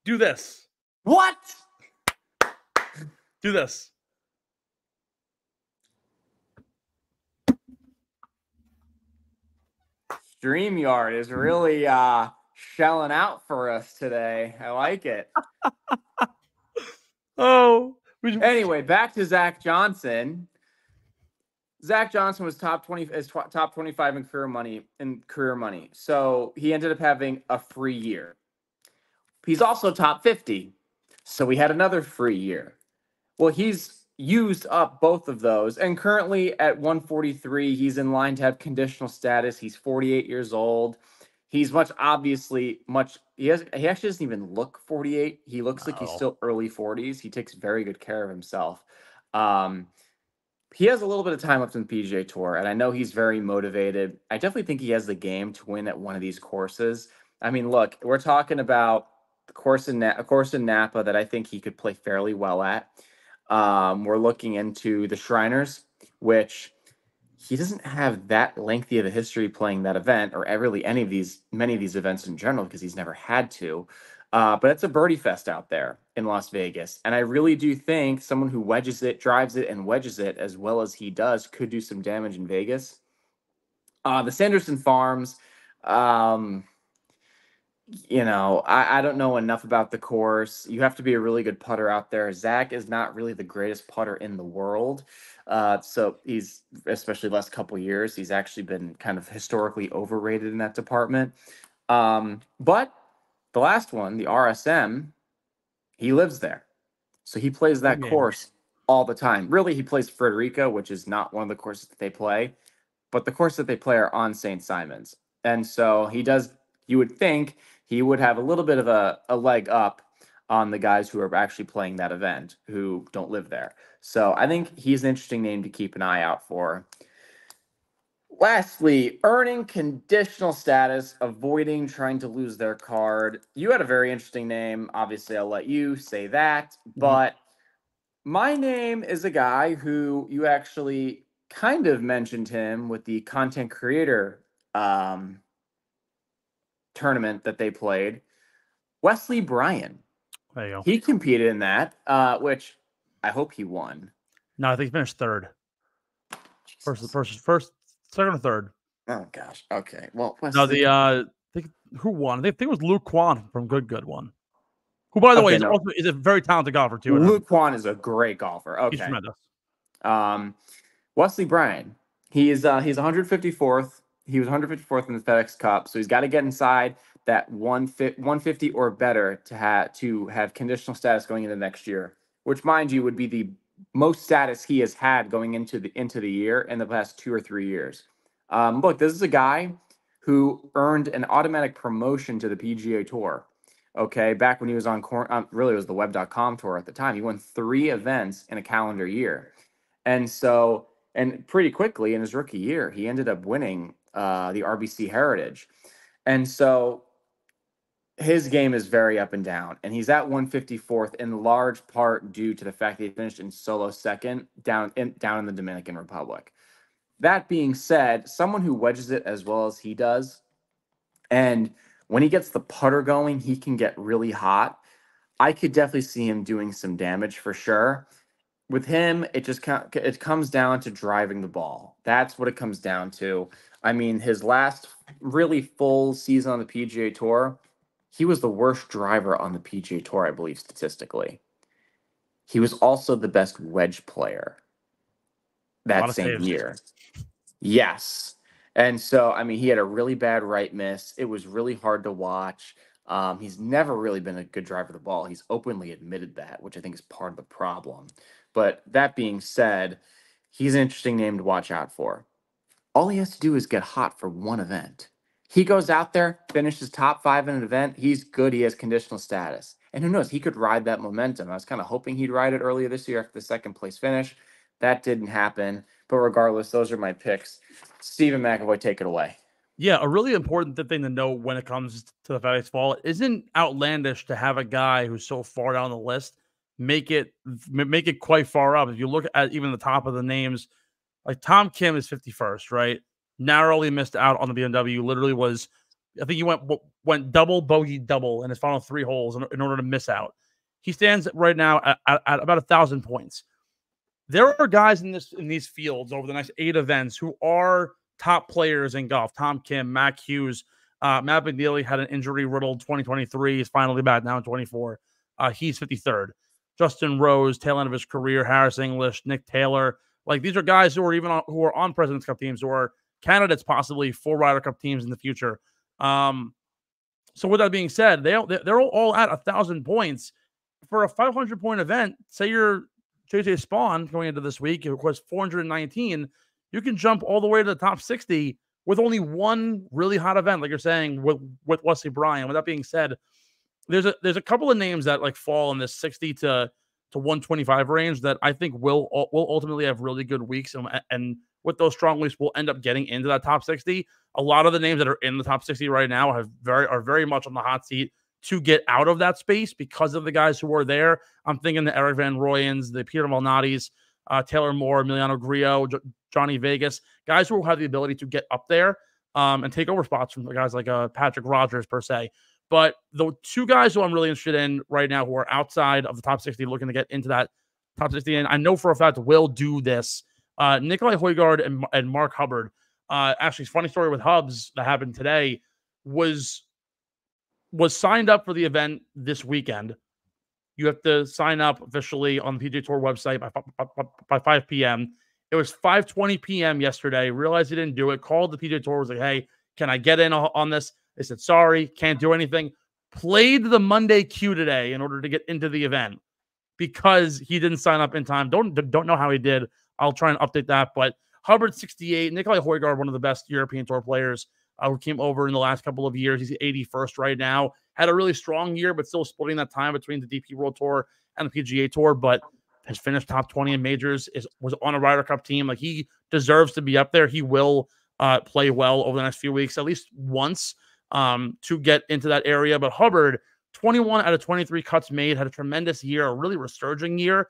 Do this. What? Do this. StreamYard is really shelling out for us today. I like it. Oh. Anyway, back to Zach Johnson. Zach Johnson was top 25 in career money. So he ended up having a free year. He's also top 50. So we had another free year. Well, he's used up both of those. And currently at 143, he's in line to have conditional status. He's 48 years old. He's he actually doesn't even look 48. He looks like he's still early 40s. He takes very good care of himself. He has a little bit of time left in the PGA Tour, and I know he's very motivated. I definitely think he has the game to win at one of these courses. I mean, look, we're talking about a course in Napa that I think he could play fairly well at. We're looking into the Shriners, which he doesn't have that lengthy of a history playing that event, or really many of these events in general, because he's never had to. But it's a birdie fest out there in Las Vegas. And I really do think someone who drives it and wedges it as well as he does could do some damage in Vegas. The Sanderson Farms, I don't know enough about the course. You have to be a really good putter out there. Zach is not really the greatest putter in the world. So he's, especially the last couple of years, he's actually been kind of historically overrated in that department. But the last one, the RSM, he lives there. So he plays that course all the time. Really, he plays Frederica, which is not one of the courses that they play, but the course that they play are on St. Simon's. And so you would think he would have a little bit of a leg up on the guys who are actually playing that event who don't live there. So I think he's an interesting name to keep an eye out for. Lastly, earning conditional status, avoiding trying to lose their card. You had a very interesting name. Obviously, I'll let you say that. But my name is a guy who you actually kind of mentioned him with the content creator tournament that they played. Wesley Bryan. There you go. He competed in that, which I hope he won. No, I think he finished third. First, second or third. Oh gosh. Okay. Well, Wesley... No, who won? I think it was Luke Kwan from Good won. Who, by the way, is a very talented golfer too. Luke Kwan is a great golfer. Okay. He's tremendous. Wesley Bryan. He's 154th. He was 154th in the FedEx Cup, so he's got to get inside that 150 or better to have conditional status going into next year, which, mind you, would be the most status he has had going into the year in the past 2 or 3 years. Look, this is a guy who earned an automatic promotion to the PGA Tour. Okay, back when he was really it was the Web.com tour at the time. He won 3 events in a calendar year, and pretty quickly in his rookie year, he ended up winning the RBC Heritage. And so his game is very up and down, and he's at 154th in large part due to the fact that he finished in solo second down in the Dominican Republic. That being said, someone who wedges it as well as he does, and when he gets the putter going, he can get really hot. I could definitely see him doing some damage for sure. With him, it comes down to driving the ball. That's what it comes down to. I mean, his last really full season on the PGA Tour, he was the worst driver on the PGA Tour, I believe, statistically. He was also the best wedge player that same year. Yes. And so, I mean, he had a really bad right miss. It was really hard to watch. He's never really been a good driver of the ball. He's openly admitted that, which I think is part of the problem. But that being said, he's an interesting name to watch out for. All he has to do is get hot for one event. He goes out there, finishes top 5 in an event. He's good. He has conditional status. And who knows? He could ride that momentum. I was kind of hoping he'd ride it earlier this year after the second place finish. That didn't happen. But regardless, those are my picks. Stephen McAvoy, take it away. Yeah, a really important thing to know when it comes to the FedEx Fall, it isn't outlandish to have a guy who's so far down the list make it quite far up. If you look at even the top of the names, like Tom Kim is 51st, right? Narrowly missed out on the BMW. Literally was, I think he went double bogey double in his final 3 holes in order to miss out. He stands right now at about 1,000 points. There are guys in these fields over the next 8 events who are top players in golf. Tom Kim, Mac Hughes, Matt McNeely had an injury-riddled 2023. He's finally back now in 24. He's 53rd. Justin Rose, tail end of his career. Harris English, Nick Taylor. Like, these are guys who are on President's Cup teams, who are candidates possibly for Ryder Cup teams in the future. So with that being said, they're all at 1,000 points for a 500-point event. Say you're JJ Spawn going into this week, it was 419. You can jump all the way to the top 60 with only one really hot event, like you're saying with Wesley Bryan. With that being said, there's a couple of names that like fall in this 60 to 125 range that I think will ultimately have really good weeks, and with those strong weeks, we'll end up getting into that top 60. A lot of the names that are in the top 60 right now are very much on the hot seat to get out of that space because of the guys who are there. I'm thinking the Eric Van Rooyens, the Peter Malnati's, Taylor Moore, Emiliano Grillo, Johnny Vegas, guys who have the ability to get up there and take over spots from the guys like Patrick Rogers per se. But the 2 guys who I'm really interested in right now who are outside of the top 60 looking to get into that top 60, and I know for a fact will do this, Nikolai Højgaard and Mark Hubbard. Actually, funny story with Hubs that happened today was signed up for the event this weekend. You have to sign up officially on the PGA Tour website by 5 p.m. It was 5:20 p.m. yesterday. Realized he didn't do it. Called the PGA Tour. Was like, hey, can I get in on this? They said, sorry, can't do anything. Played the Monday queue today in order to get into the event because he didn't sign up in time. Don't know how he did. I'll try and update that. But Hubbard, 68. Nikolai Højgaard, one of the best European Tour players who came over in the last couple of years. He's 81st right now. Had a really strong year, but still splitting that time between the DP World Tour and the PGA Tour. But has finished top 20 in majors, was on a Ryder Cup team. Like, he deserves to be up there. He will play well over the next few weeks, at least once, to get into that area. But Hubbard, 21 out of 23 cuts made, had a tremendous year, a really resurging year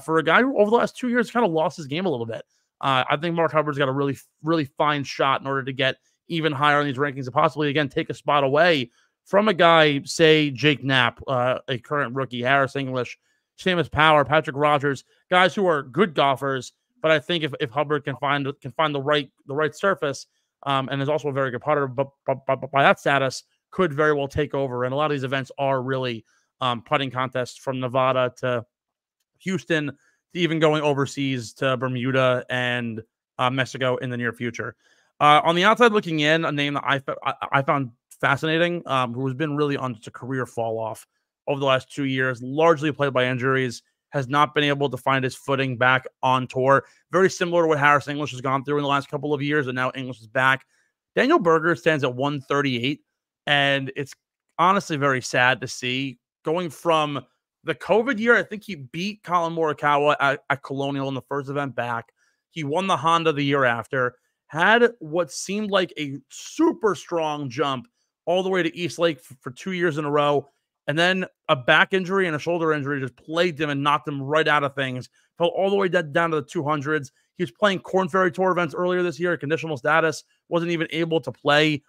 for a guy who over the last 2 years kind of lost his game a little bit. I think Mark Hubbard's got a really, really fine shot in order to get even higher in these rankings and possibly, again, take a spot away from a guy, say, Jake Knapp, a current rookie, Harris English, Seamus Power, Patrick Rogers, guys who are good golfers. But I think if Hubbard can find the right surface, and is also a very good putter, but by that status, could very well take over. And a lot of these events are really putting contests from Nevada to Houston to even going overseas to Bermuda and Mexico in the near future. On the outside looking in, a name that I found fascinating, who has been really on just a career fall off over the last 2 years, largely played by injuries, has not been able to find his footing back on tour. Very similar to what Harris English has gone through in the last couple of years, and now English is back. Daniel Berger stands at 138, and it's honestly very sad to see. Going from the COVID year, I think he beat Colin Morikawa at Colonial in the first event back. He won the Honda the year after, had what seemed like a super strong jump all the way to East Lake for 2 years in a row. And then a back injury and a shoulder injury just plagued him and knocked him right out of things. Fell all the way down to the 200s. He was playing Corn Ferry Tour events earlier this year, conditional status, wasn't even able to play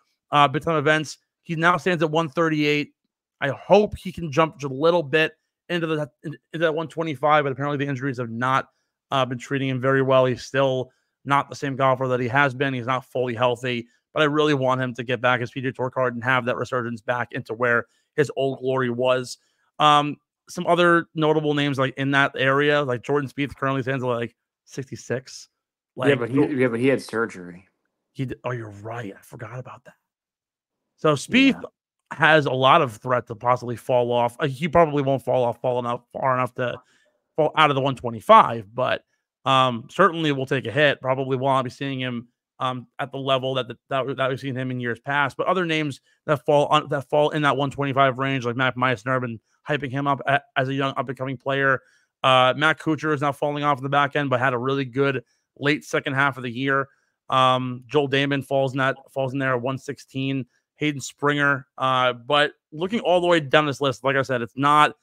big time events. He now stands at 138. I hope he can jump just a little bit into that 125, but apparently the injuries have not been treating him very well. He's still not the same golfer that he has been. He's not fully healthy, but I really want him to get back his PGA Tour card and have that resurgence back into where his old glory was. Some other notable names like in that area, like Jordan Spieth currently stands at like 66. Like, but he had surgery. Oh, you're right. I forgot about that. So Spieth has a lot of threat to possibly fall off. He probably won't fall far enough to fall out of the 125, but certainly will take a hit. Probably will not be seeing him at the level that we've seen him in years past. But other names that fall in that 125 range, like Matt Meissner, have been hyping him up as a young up-and-coming player. Matt Kuchar is now falling off in the back end, but had a really good late second half of the year. Joel Damon falls in there at 116. Hayden Springer. But looking all the way down this list, like I said, it's not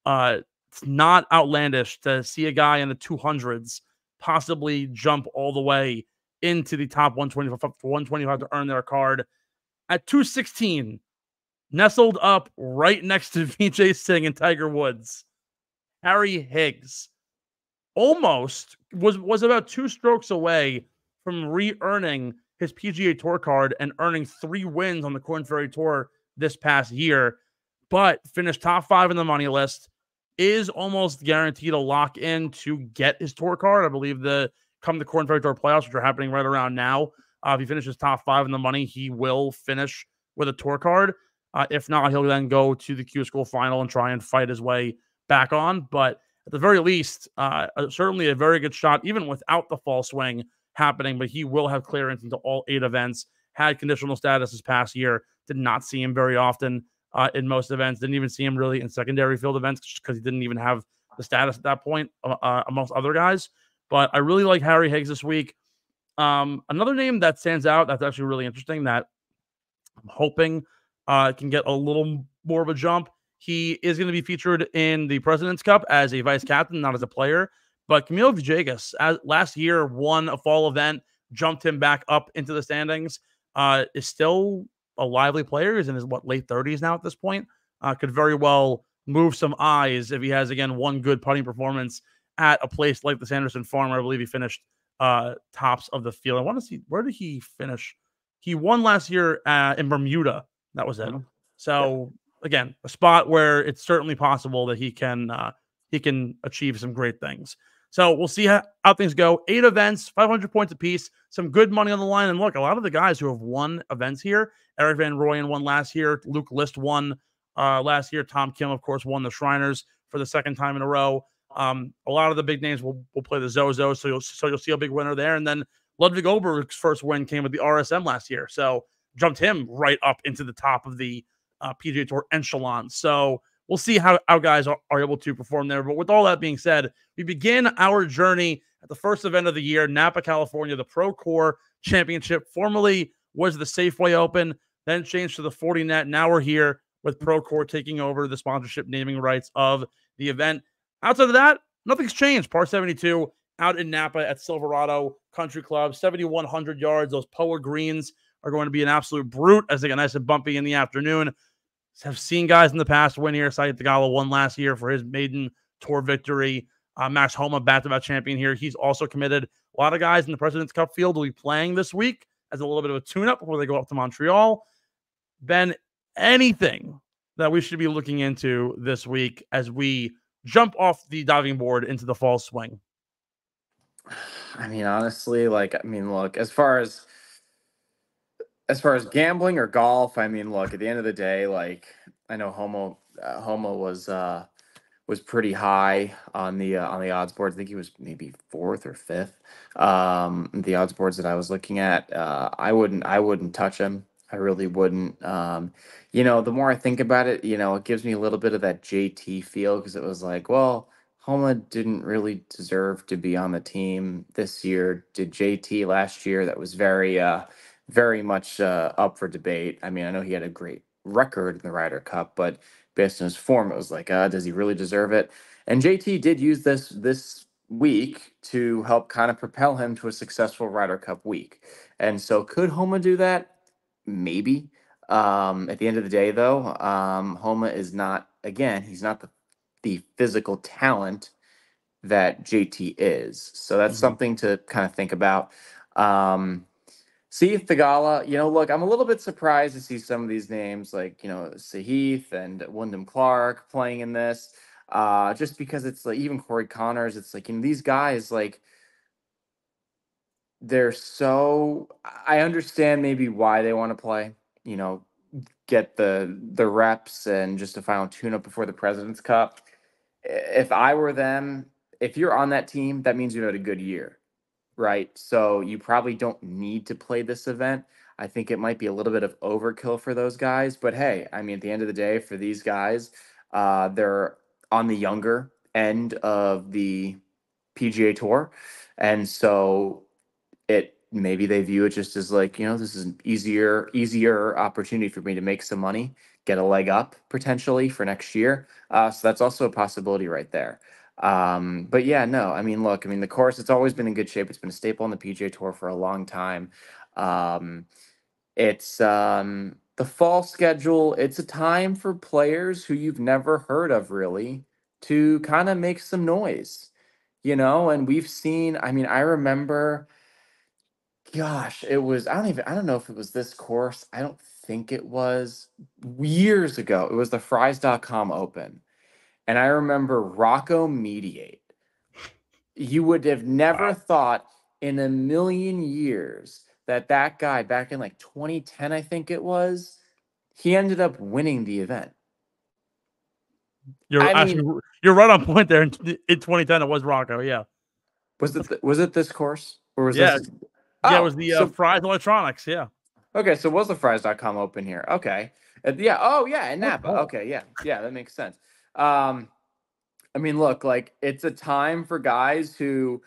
outlandish to see a guy in the 200s possibly jump all the way into the top 125 to earn their card. At 216, nestled up right next to Vijay Singh and Tiger Woods, Harry Higgs almost was about 2 strokes away from re-earning his PGA Tour card and earning 3 wins on the Corn Ferry Tour this past year, but finished top 5 in the money list, is almost guaranteed to lock in to get his tour card. I believe the Corn Ferry Tour playoffs, which are happening right around now, if he finishes top 5 in the money, he will finish with a tour card. If not, he'll then go to the Q School final and try and fight his way back on. But at the very least, certainly a very good shot, even without the fall swing happening. But he will have clearance into all 8 events. Had conditional status this past year. Did not see him very often in most events. Didn't even see him really in secondary field events because he didn't even have the status at that point amongst other guys. But I really like Harry Higgs this week. Another name that stands out that's actually really interesting that I'm hoping can get a little more of a jump. He is going to be featured in the President's Cup as a vice captain, not as a player. But Camilo Villegas, last year, won a fall event, jumped him back up into the standings, is still a lively player. He's in his, late 30s now at this point. Could very well move some eyes if he has, again, one good putting performance at a place like the Sanderson Farm, where I believe he finished tops of the field. I want to see, where did he finish? He won last year in Bermuda. That was it. So, again, a spot where it's certainly possible that he can achieve some great things. So we'll see how things go. 8 events, 500 points apiece, some good money on the line. And look, a lot of the guys who have won events here, Eric Van Rooyen won last year, Luke List won last year, Tom Kim, of course, won the Shriners for the 2nd time in a row. A lot of the big names will play the Zozo, so you'll see a big winner there. And then Ludwig Oberg's first win came with the RSM last year, so jumped him right up into the top of the PGA Tour echelon. So we'll see how guys are able to perform there. But with all that being said, we begin our journey at the first event of the year, Napa, California, the Procore Championship. Formerly was the Safeway Open, then changed to the 40net. Now we're here with Procore taking over the sponsorship naming rights of the event. Outside of that, nothing's changed. Par 72 out in Napa at Silverado Country Club, 7,100 yards. Those Poa greens are going to be an absolute brute as they get nice and bumpy in the afternoon. Have seen guys in the past win here. Saeed Tagala won last year for his maiden tour victory. Max Homa, back-to-back champion here. He's also committed. A lot of guys in the President's Cup field will be playing this week as a little bit of a tune-up before they go up to Montreal. Ben, anything that we should be looking into this week as we jump off the diving board into the fall swing? I mean, honestly, look, as far as gambling or golf, I mean, look, at the end of the day, I know Homo was pretty high on the odds boards. I think he was maybe 4th or 5th. The odds boards that I was looking at, I wouldn't touch him. I really wouldn't. The more I think about it, it gives me a little bit of that JT feel, because it was like, well, Homa didn't really deserve to be on the team this year. Did JT last year? That was very very much up for debate. I mean, I know he had a great record in the Ryder Cup, but based on his form, it was like, does he really deserve it? And JT did use this week to help kind of propel him to a successful Ryder Cup week. And so could Homa do that? Maybe. At the end of the day, though, Homa is not, again, he's not the physical talent that JT is. So that's something to kind of think about. See if the gala, look, I'm a little bit surprised to see some of these names like, Sahith and Wyndham Clark playing in this. Just because it's like even Corey Connors, it's like, these guys, like, they're so, I understand maybe why they want to play, get the reps and just a final tune-up before the President's Cup. If I were them, if you're on that team, that means you had a good year, right? So you probably don't need to play this event. I think it might be a little bit of overkill for those guys. But hey, I mean, at the end of the day, for these guys, they're on the younger end of the PGA Tour. And so maybe they view it just as like, this is an easier opportunity for me to make some money, get a leg up potentially for next year. So that's also a possibility right there. But yeah, no, I mean, look, the course, it's always been in good shape. It's been a staple on the PGA Tour for a long time. It's the fall schedule. It's a time for players who you've never heard of really to kind of make some noise, and we've seen, I remember, gosh, it was, I don't know if it was this course. I don't think it was. Years ago, it was the Fries.com Open. And I remember Rocco Mediate. You would have never thought in a million years that guy back in like 2010, I think it was, he ended up winning the event. You're right on point there. In 2010, it was Rocco. Yeah. Was it this course or was this? It was the Fries Electronics. Yeah. Okay, so it was the Fries.com Open here. Okay. Yeah. Oh, yeah. In Napa. Okay. Yeah. Yeah, that makes sense. Look, like it's a time for guys who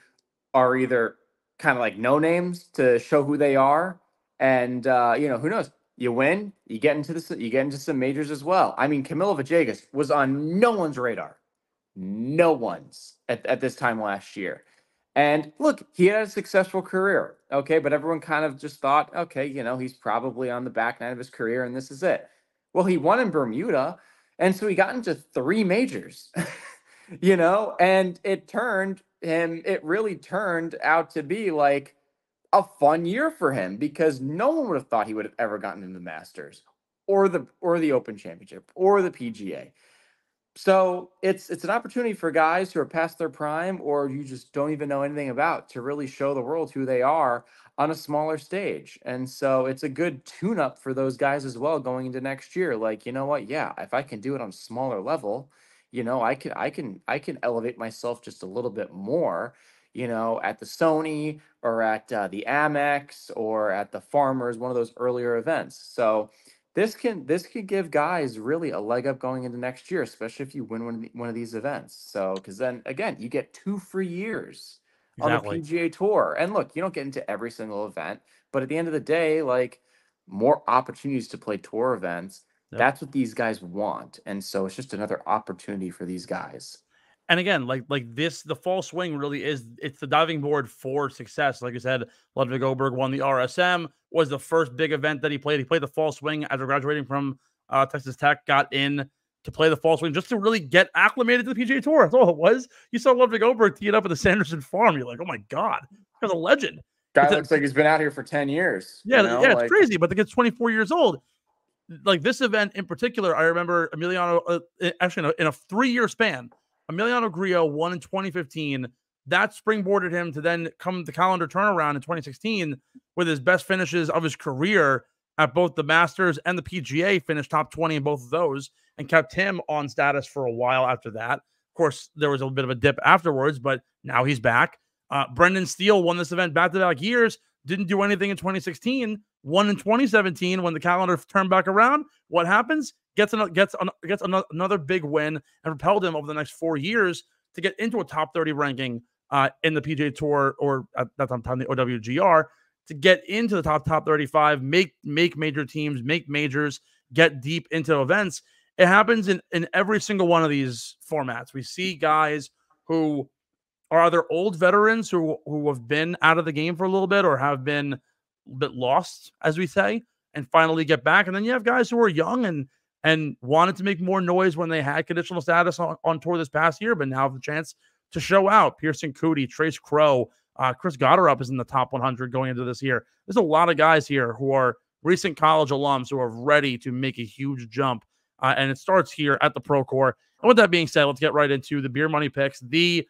are either kind of like no names to show who they are. And, who knows? You win, you get into some majors as well. Camilo Villegas was on no one's radar. No one's at this time last year. And look, he had a successful career. Okay. But everyone kind of just thought, okay, he's probably on the back nine of his career and this is it. Well, he won in Bermuda. And so he got into 3 majors, and it really turned out to be like a fun year for him because no one would have thought he would have ever gotten into the Masters or the Open Championship or the PGA. So it's an opportunity for guys who are past their prime or you just don't even know anything about to really show the world who they are on a smaller stage. And so it's a good tune-up for those guys as well going into next year. Like, you know what? Yeah, if I can do it on a smaller level, I can elevate myself just a little bit more, at the Sony or at the Amex or at the Farmers, one of those earlier events. So this can give guys really a leg up going into next year, especially if you win one of these events. So, because then again, you get 2 free years on the PGA Tour. And look, you don't get into every single event, but at the end of the day, like more opportunities to play tour events. Yep. That's what these guys want. And so it's just another opportunity for these guys. And again, like this, the Fall Swing really it's the diving board for success. Like I said, Ludwig Oberg won the RSM, was the first big event that he played. He played the Fall Swing after graduating from Texas Tech, got in to play the Fall Swing just to really get acclimated to the PGA Tour. That's all it was. You saw Ludwig Oberg tee it up at the Sanderson Farm. You're like, oh my God, he's a legend. Guy looks like he's been out here for 10 years. Yeah, it's crazy, but the kid's 24 years old. Like this event in particular, I remember Emiliano, actually in a 3-year span, Emiliano Grillo won in 2015. That springboarded him to then come the calendar turnaround in 2016 with his best finishes of his career at both the Masters and the PGA, finished top 20 in both of those and kept him on status for a while after that. Of course, there was a bit of a dip afterwards, but now he's back. Brendan Steele won this event back-to-back years, didn't do anything in 2016, won in 2017 when the calendar turned back around. What happens? Gets another big win and propelled him over the next 4 years to get into a top 30 ranking in the PGA Tour, or at that time the OWGR. to get into the top 35, make major teams, make majors, get deep into events. It happens in every single one of these formats. We see guys who are either old veterans who have been out of the game for a little bit or have been a bit lost, as we say, and finally get back. And then you have guys who are young and wanted to make more noise when they had conditional status on tour this past year, but now have the chance to show out. Pearson Cootie, Trace Crow, Chris Gotterup is in the top 100 going into this year. There's a lot of guys here who are recent college alums who are ready to make a huge jump. And it starts here at the Procore. And with that being said, let's get right into the beer money picks. The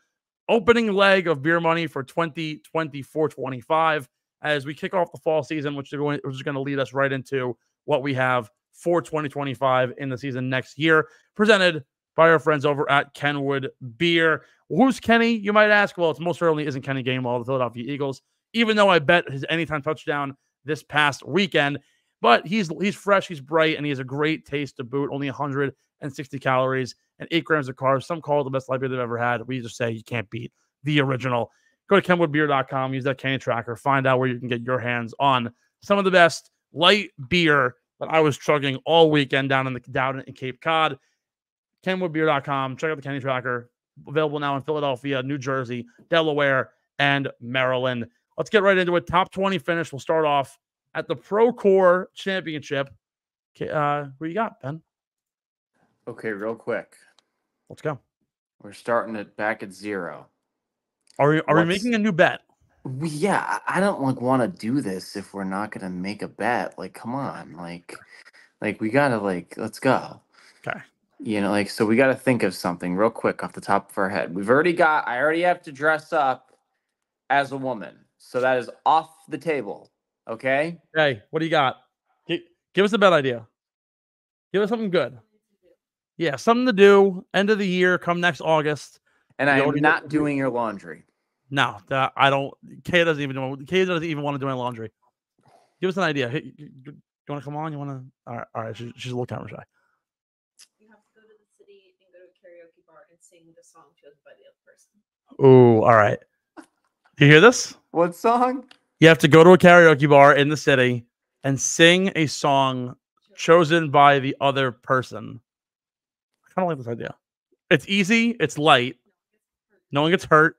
opening leg of beer money for 2024-25 as we kick off the fall season, which is going to lead us right into what we have for 2025 in the season next year, presented by our friends over at Kenwood Beer. Who's Kenny, you might ask? Well, it's most certainly isn't Kenny Gainwell of the Philadelphia Eagles, even though I bet his anytime touchdown this past weekend. But he's fresh, he's bright, and he has a great taste to boot. Only 160 calories and 8 grams of carbs. Some call it the best light beer they've ever had. We just say you can't beat the original. Go to kenwoodbeer.com, use that Kenny tracker, find out where you can get your hands on some of the best light beer that I was chugging all weekend down in Cape Cod. kenwoodbeer.com. Check out the Kenny tracker. Available now in Philadelphia, New Jersey, Delaware, and Maryland. Let's get right into it. Top 20 finish. We'll start off at the Procore Championship. Okay, who you got, Ben? Okay, real quick. Let's go. We're starting it back at 0. Are we making a new bet? Yeah, I don't want to do this if we're not gonna make a bet. Like, come on, like we gotta let's go. Okay. So we gotta think of something real quick off the top of our head. I already have to dress up as a woman, so that is off the table. Okay. Hey, what do you got? Give us a bet idea. Give us something good. Yeah, something to do. End of the year, come next August. And I am not doing your laundry. No, I don't. Kay doesn't even want to do my laundry. Give us an idea. Hey, you want to come on? You want to? All right. She's a little camera shy. You have to go to the city and go to a karaoke bar and sing the song chosen by the other person. Ooh, all right. Do you hear this? What song? You have to go to a karaoke bar in the city and sing a song chosen by the other person. I kind of like this idea. It's easy. It's light. No one gets hurt.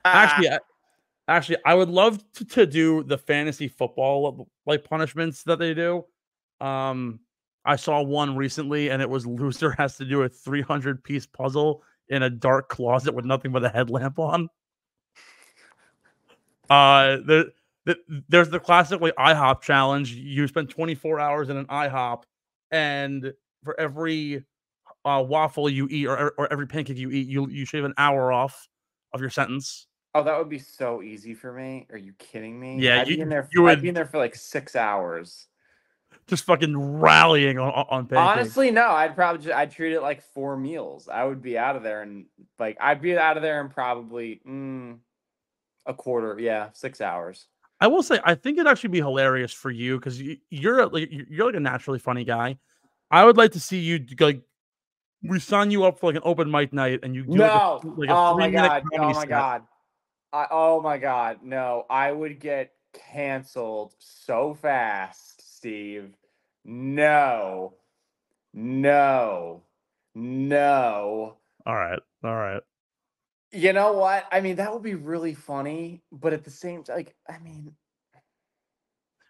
Actually, I would love to do the fantasy football punishments that they do. I saw one recently, and it was loser has to do a 300-piece puzzle in a dark closet with nothing but a headlamp on. There's the classic IHOP challenge. You spend 24 hours in an IHOP, and for every waffle you eat or every pancake you eat, you shave an hour off of your sentence. Oh, that would be so easy for me. Are you kidding me? Yeah, I'd be in there for 6 hours. Just fucking rallying on pancakes. Honestly, no. I'd treat it like 4 meals. I would be out of there in probably a quarter. Yeah, 6 hours. I will say, I think it'd actually be hilarious for you because you're like a naturally funny guy. I would like to see you we sign you up for an open mic night and you do a 3-minute comedy set. Oh my God. No, I would get canceled so fast, Steve. No. All right. You know what? I mean, that would be really funny, but at the same time,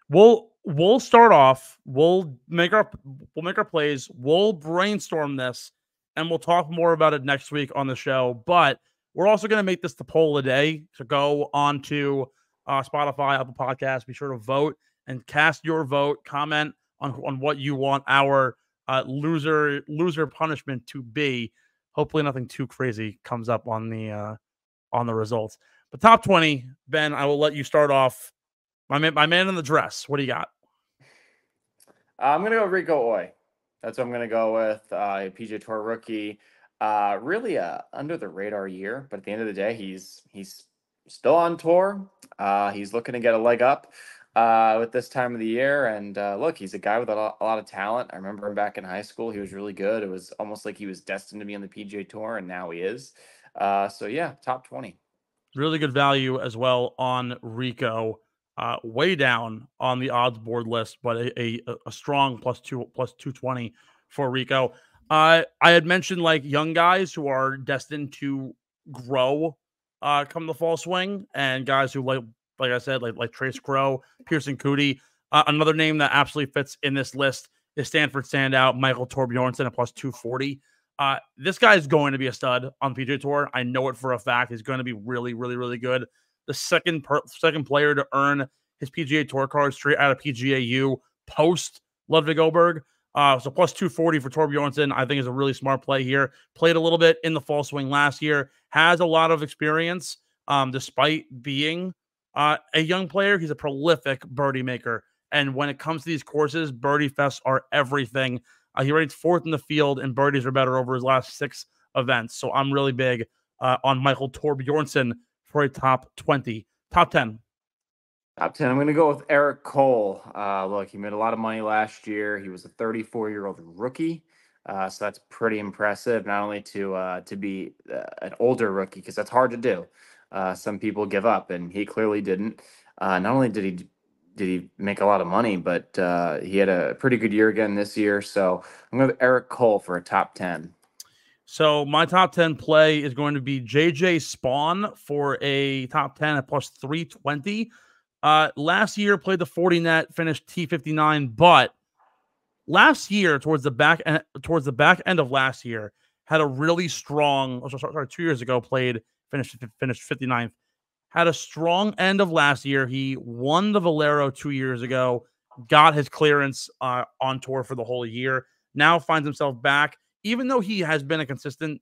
we'll start off. We'll make our plays. We'll brainstorm this, and we'll talk more about it next week on the show. But we're also going to make this the poll of the day. So go on to Spotify, Apple Podcasts. Be sure to vote and cast your vote. Comment on what you want our loser punishment to be. Hopefully nothing too crazy comes up on the results. But top 20, Ben, I will let you start off. My man in the dress. What do you got? I'm going to go Rico Oy. That's what I'm going to go with. PGA Tour rookie. Really under the radar year, but at the end of the day, he's still on tour. He's looking to get a leg up with this time of the year. And look, he's a guy with a lot of talent. I remember him back in high school. He was really good. It was almost like he was destined to be on the PGA Tour, and now he is. So yeah, top 20. Really good value as well on Rico. way down on the odds board list, but a strong plus 220 for Rico. I had mentioned like young guys who are destined to grow come the fall swing, and guys who like I said, like Trace Crow, Pearson Cootie. Another name that absolutely fits in this list is Stanford standout Michael Torbjornsen at plus 240. This guy is going to be a stud on the PGA Tour. I know it for a fact. He's going to be really, really, really good. The second player to earn his PGA Tour card straight out of PGAU post Ludwig Oberg. So plus 240 for Torbjornsen, I think is a really smart play here. Played a little bit in the fall swing last year. Has a lot of experience despite being a young player. He's a prolific birdie maker. And when it comes to these courses, birdie fests are everything. He rates 4th in the field, and birdies are better over his last 6 events. So I'm really big on Michael Torbjornsen for a top 20. Top 10. Top 10, I'm going to go with Eric Cole. Look, he made a lot of money last year. He was a 34-year-old rookie. So that's pretty impressive, not only to be an older rookie, because that's hard to do. Some people give up, and he clearly didn't. Not only did he make a lot of money, but he had a pretty good year again this year. So I'm going with Eric Cole for a top 10. So my top 10 play is going to be JJ Spawn for a top 10 at plus 320. Last year played the 40 net, finished T59, but last year towards the back end of last year had a really strong. 2 years ago finished 59th. Had a strong end of last year. He won the Valero 2 years ago, got his clearance on tour for the whole year. Now finds himself back, even though he has been a consistent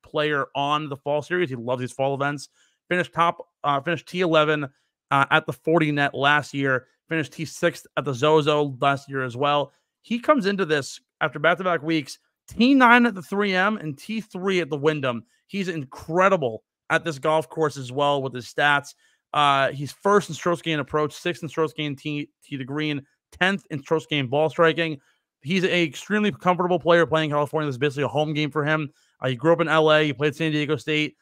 player on the fall series. He loves these fall events. Finished T11 at the 40 net last year. Finished T6th at the Zozo last year as well. He comes into this after back-to-back weeks, T9 at the 3M and T3 at the Wyndham. He's incredible at this golf course as well with his stats. He's 1st in strokes gain approach, 6th in strokes gain tee to green, 10th in strokes gain ball striking. He's an extremely comfortable player playing California. This is basically a home game for him. He grew up in LA. He played San Diego State.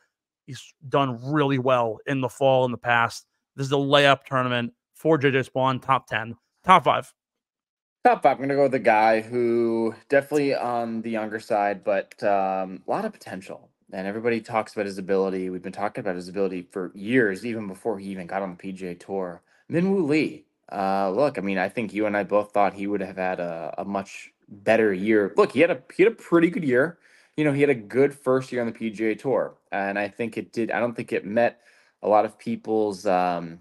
He's done really well in the fall in the past. This is a layup tournament for JJ Spawn, top 10. Top 5. Top 5, I'm going to go with a guy who definitely on the younger side, but a lot of potential. And everybody talks about his ability. We've been talking about his ability for years, even before he even got on the PGA Tour. Minwoo Lee. Look, I mean, I think you and I both thought he would have had a much better year. Look, he had a pretty good year. You know, he had a good first year on the PGA Tour. And I think it did. I don't think it met a lot of people's, I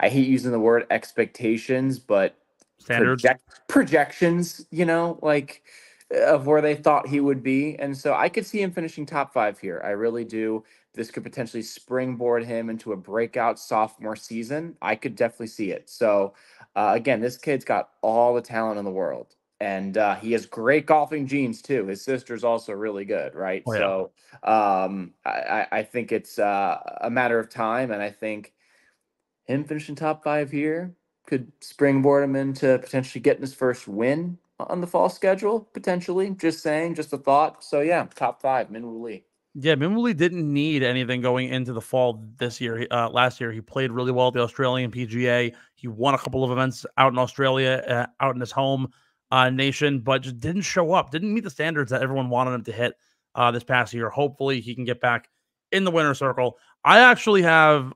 hate using the word expectations, but Standards. Projections, you know, like of where they thought he would be. And so I could see him finishing top 5 here. I really do. This could potentially springboard him into a breakout sophomore season. I could definitely see it. So again, this kid's got all the talent in the world. And he has great golfing genes too. His sister's also really good, right? Oh, yeah. So I think it's a matter of time. And I think him finishing top 5 here could springboard him into potentially getting his first win on the fall schedule, potentially. Just saying, just a thought. So yeah, top 5, Minwoo Lee. Yeah, Minwoo Lee didn't need anything going into the fall this year. Last year, he played really well at the Australian PGA. He won a couple of events out in Australia, out in his home nation, but just didn't show up. Didn't meet the standards that everyone wanted him to hit this past year. Hopefully, he can get back in the winner's circle. I actually have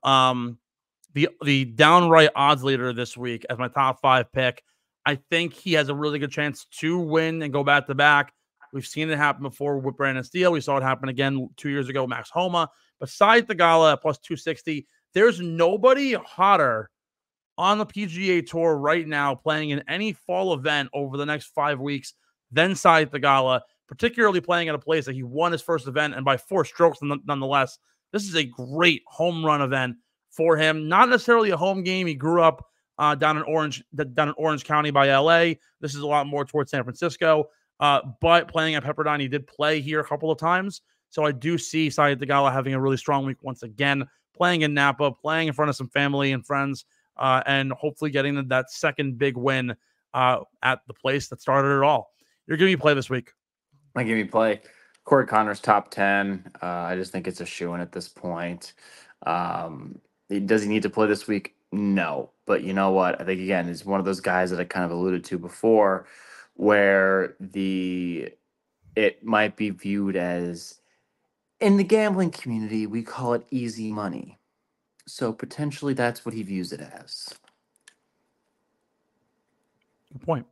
the downright odds leader this week as my top 5 pick. I think he has a really good chance to win and go back to back. We've seen it happen before with Brandon Steele. We saw it happen again 2 years ago with Max Homa. Besides the Gala at plus 260, there's nobody hotter on the PGA Tour right now playing in any fall event over the next 5 weeks than Syed Theegala, particularly playing at a place that he won his first event and by 4 strokes nonetheless. This is a great home run event for him. Not necessarily a home game. He grew up down in Orange County by LA. This is a lot more towards San Francisco. But playing at Pepperdine, he did play here a couple of times. So I do see Syed Theegala having a really strong week once again, playing in Napa, playing in front of some family and friends, and hopefully getting that second big win at the place that started it all. You're giving me play this week. I give me play. Corey Connors top 10. I just think it's a shoo-in at this point. Does he need to play this week? No. But you know what? I think again is one of those guys that I kind of alluded to before, where it might be viewed as, in the gambling community, we call it easy money. So potentially that's what he views it as. Good point.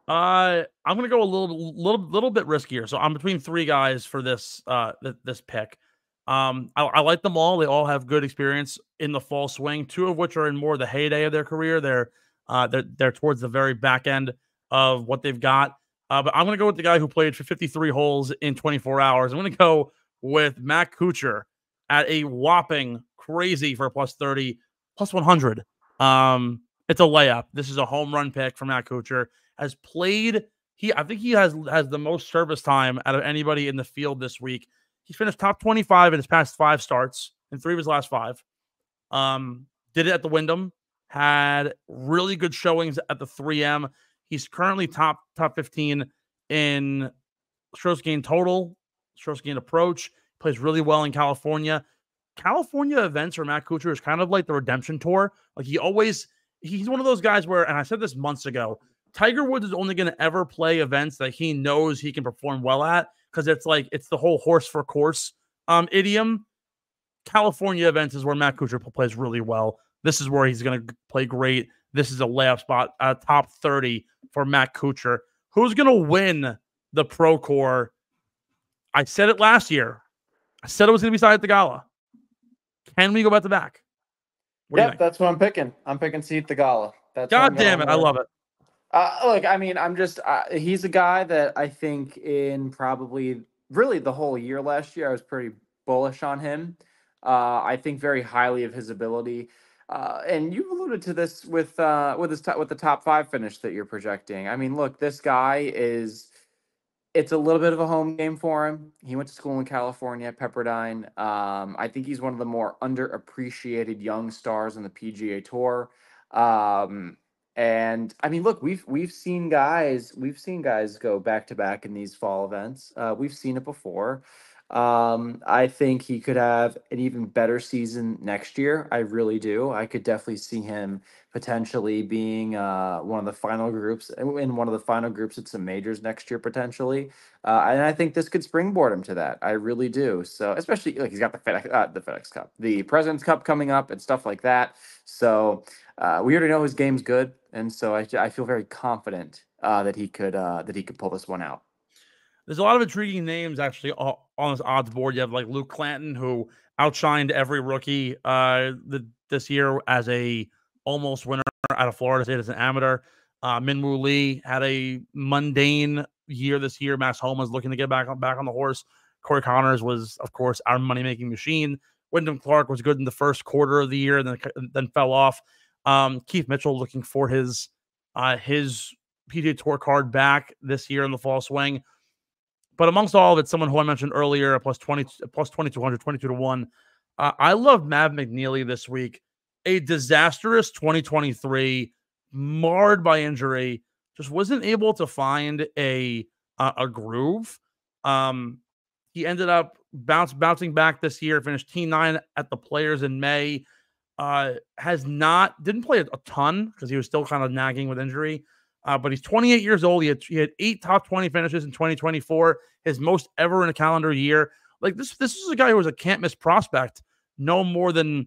I'm gonna go a little bit riskier. So I'm between three guys for this this pick. I like them all. They all have good experience in the fall swing. Two of which are in more the heyday of their career. They're towards the very back end of what they've got. But I'm gonna go with the guy who played for 53 holes in 24 hours. I'm gonna go with Matt Kuchar at a whopping crazy for plus 30, plus 100. It's a layup. This is a home run pick from Matt Kuchar. Has played. I think he has the most service time out of anybody in the field this week. He's finished top 25 in his past 5 starts, in 3 of his last 5. Did it at the Wyndham. Had really good showings at the 3M. He's currently top 15 in strokes gained total, strokes gained approach. Plays really well in California. California events for Matt Kuchar is kind of like the redemption tour. Like he's one of those guys where, and I said this months ago, Tiger Woods is only going to ever play events that he knows he can perform well at, because it's the whole horse for course idiom. California events is where Matt Kuchar plays really well. This is where he's going to play great. This is a layup spot, top 30 for Matt Kuchar. Who's going to win the Procore? I said it last year. I said it was going to be Syed Theegala. Can we go back to back? Yep, that's what I'm picking. I'm picking Syed Theegala. God damn it. I love it. Look, I mean, I'm just, he's a guy that I think in probably really the whole year last year, I was pretty bullish on him. I think very highly of his ability. And you alluded to this with the top 5 finish that you're projecting. I mean, look, this guy it's a little bit of a home game for him. He went to school in California, Pepperdine. I think he's one of the more underappreciated young stars in the PGA Tour. And I mean, look, we've seen guys go back to back in these fall events. We've seen it before. I think he could have an even better season next year. I really do. I could definitely see him potentially being one of the final groups at some majors next year potentially. And I think this could springboard him to that. I really do. So especially like he's got the FedEx Cup, the President's Cup coming up and stuff like that. So we already know his game's good, and so I feel very confident that he could pull this one out. There's a lot of intriguing names actually on this odds board. You have like Luke Clanton, who outshined every rookie this year as a almost winner out of Florida State as an amateur. Minwoo Lee had a mundane year this year. Max Homa is looking to get back on the horse. Corey Connors was, of course, our money-making machine. Wyndham Clark was good in the first quarter of the year, and then fell off. Keith Mitchell looking for his PGA Tour card back this year in the fall swing. But amongst all of it, someone who I mentioned earlier, plus 2,200, 22 to 1. I love Mav McNeely this week. A disastrous 2023, marred by injury, just wasn't able to find a groove. He ended up bouncing back this year, finished T9 at the Players in May. Didn't play a ton because he was still kind of nagging with injury. But he's 28 years old. He had 8 top 20 finishes in 2024, his most ever in a calendar year. Like this is a guy who was a can't miss prospect no more than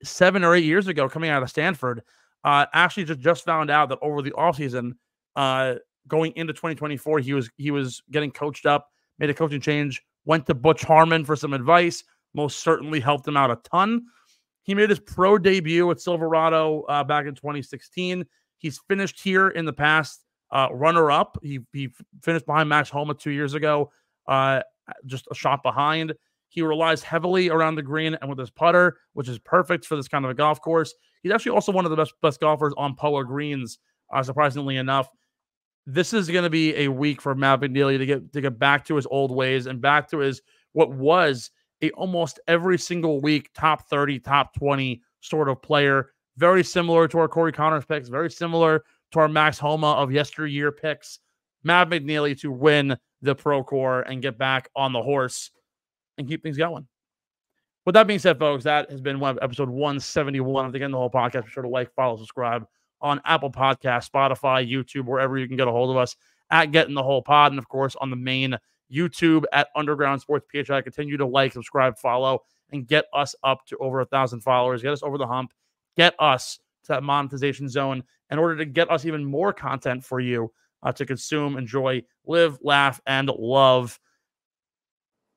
7 or 8 years ago, coming out of Stanford. Actually just found out that over the offseason, going into 2024, he was getting coached up, made a coaching change, went to Butch Harmon for some advice, most certainly helped him out a ton. He made his pro debut at Silverado back in 2016. He's finished here in the past runner-up. He finished behind Max Homa 2 years ago, just a shot behind. He relies heavily around the green and with his putter, which is perfect for this kind of a golf course. He's actually also one of the best golfers on POA greens, surprisingly enough. This is going to be a week for Matt McNeely to get back to his old ways and back to what was a almost every single week top 30, top 20 sort of player. Very similar to our Corey Connors picks, very similar to our Max Homa of yesteryear picks. Matt McNeely to win the Procore and get back on the horse and keep things going. With that being said, folks, that has been episode 171 of the Get in the Hole podcast. Be sure to like, follow, subscribe on Apple Podcasts, Spotify, YouTube, wherever you can get a hold of us at Get in the Hole Pod. And of course, on the main YouTube at Underground Sports PHI. Continue to like, subscribe, follow, and get us up to over 1,000 followers. Get us over the hump. Get us to that monetization zone in order to get us even more content for you to consume, enjoy, live, laugh, and love.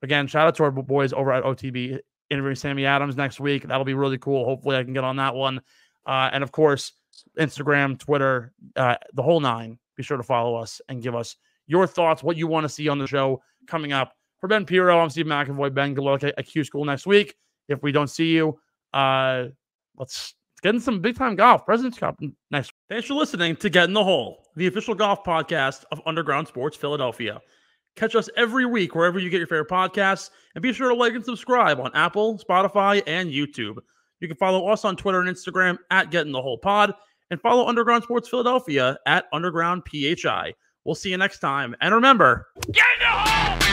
Again, shout out to our boys over at OTB interviewing Sammy Adams next week. That'll be really cool. Hopefully I can get on that one. And of course, Instagram, Twitter, the whole nine. Be sure to follow us and give us your thoughts, what you want to see on the show coming up. For Ben Pirro, I'm Steve McAvoy. Ben, good luck at Q School next week. If we don't see you, let's get in some big-time golf. President's Cup next week. Thanks for listening to Get in the Hole, the official golf podcast of Underground Sports Philadelphia. Catch us every week wherever you get your favorite podcasts, and be sure to like and subscribe on Apple, Spotify, and YouTube. You can follow us on Twitter and Instagram at Get in the Hole Pod, and follow Underground Sports Philadelphia at Underground PHI. We'll see you next time. And remember, get in the hole!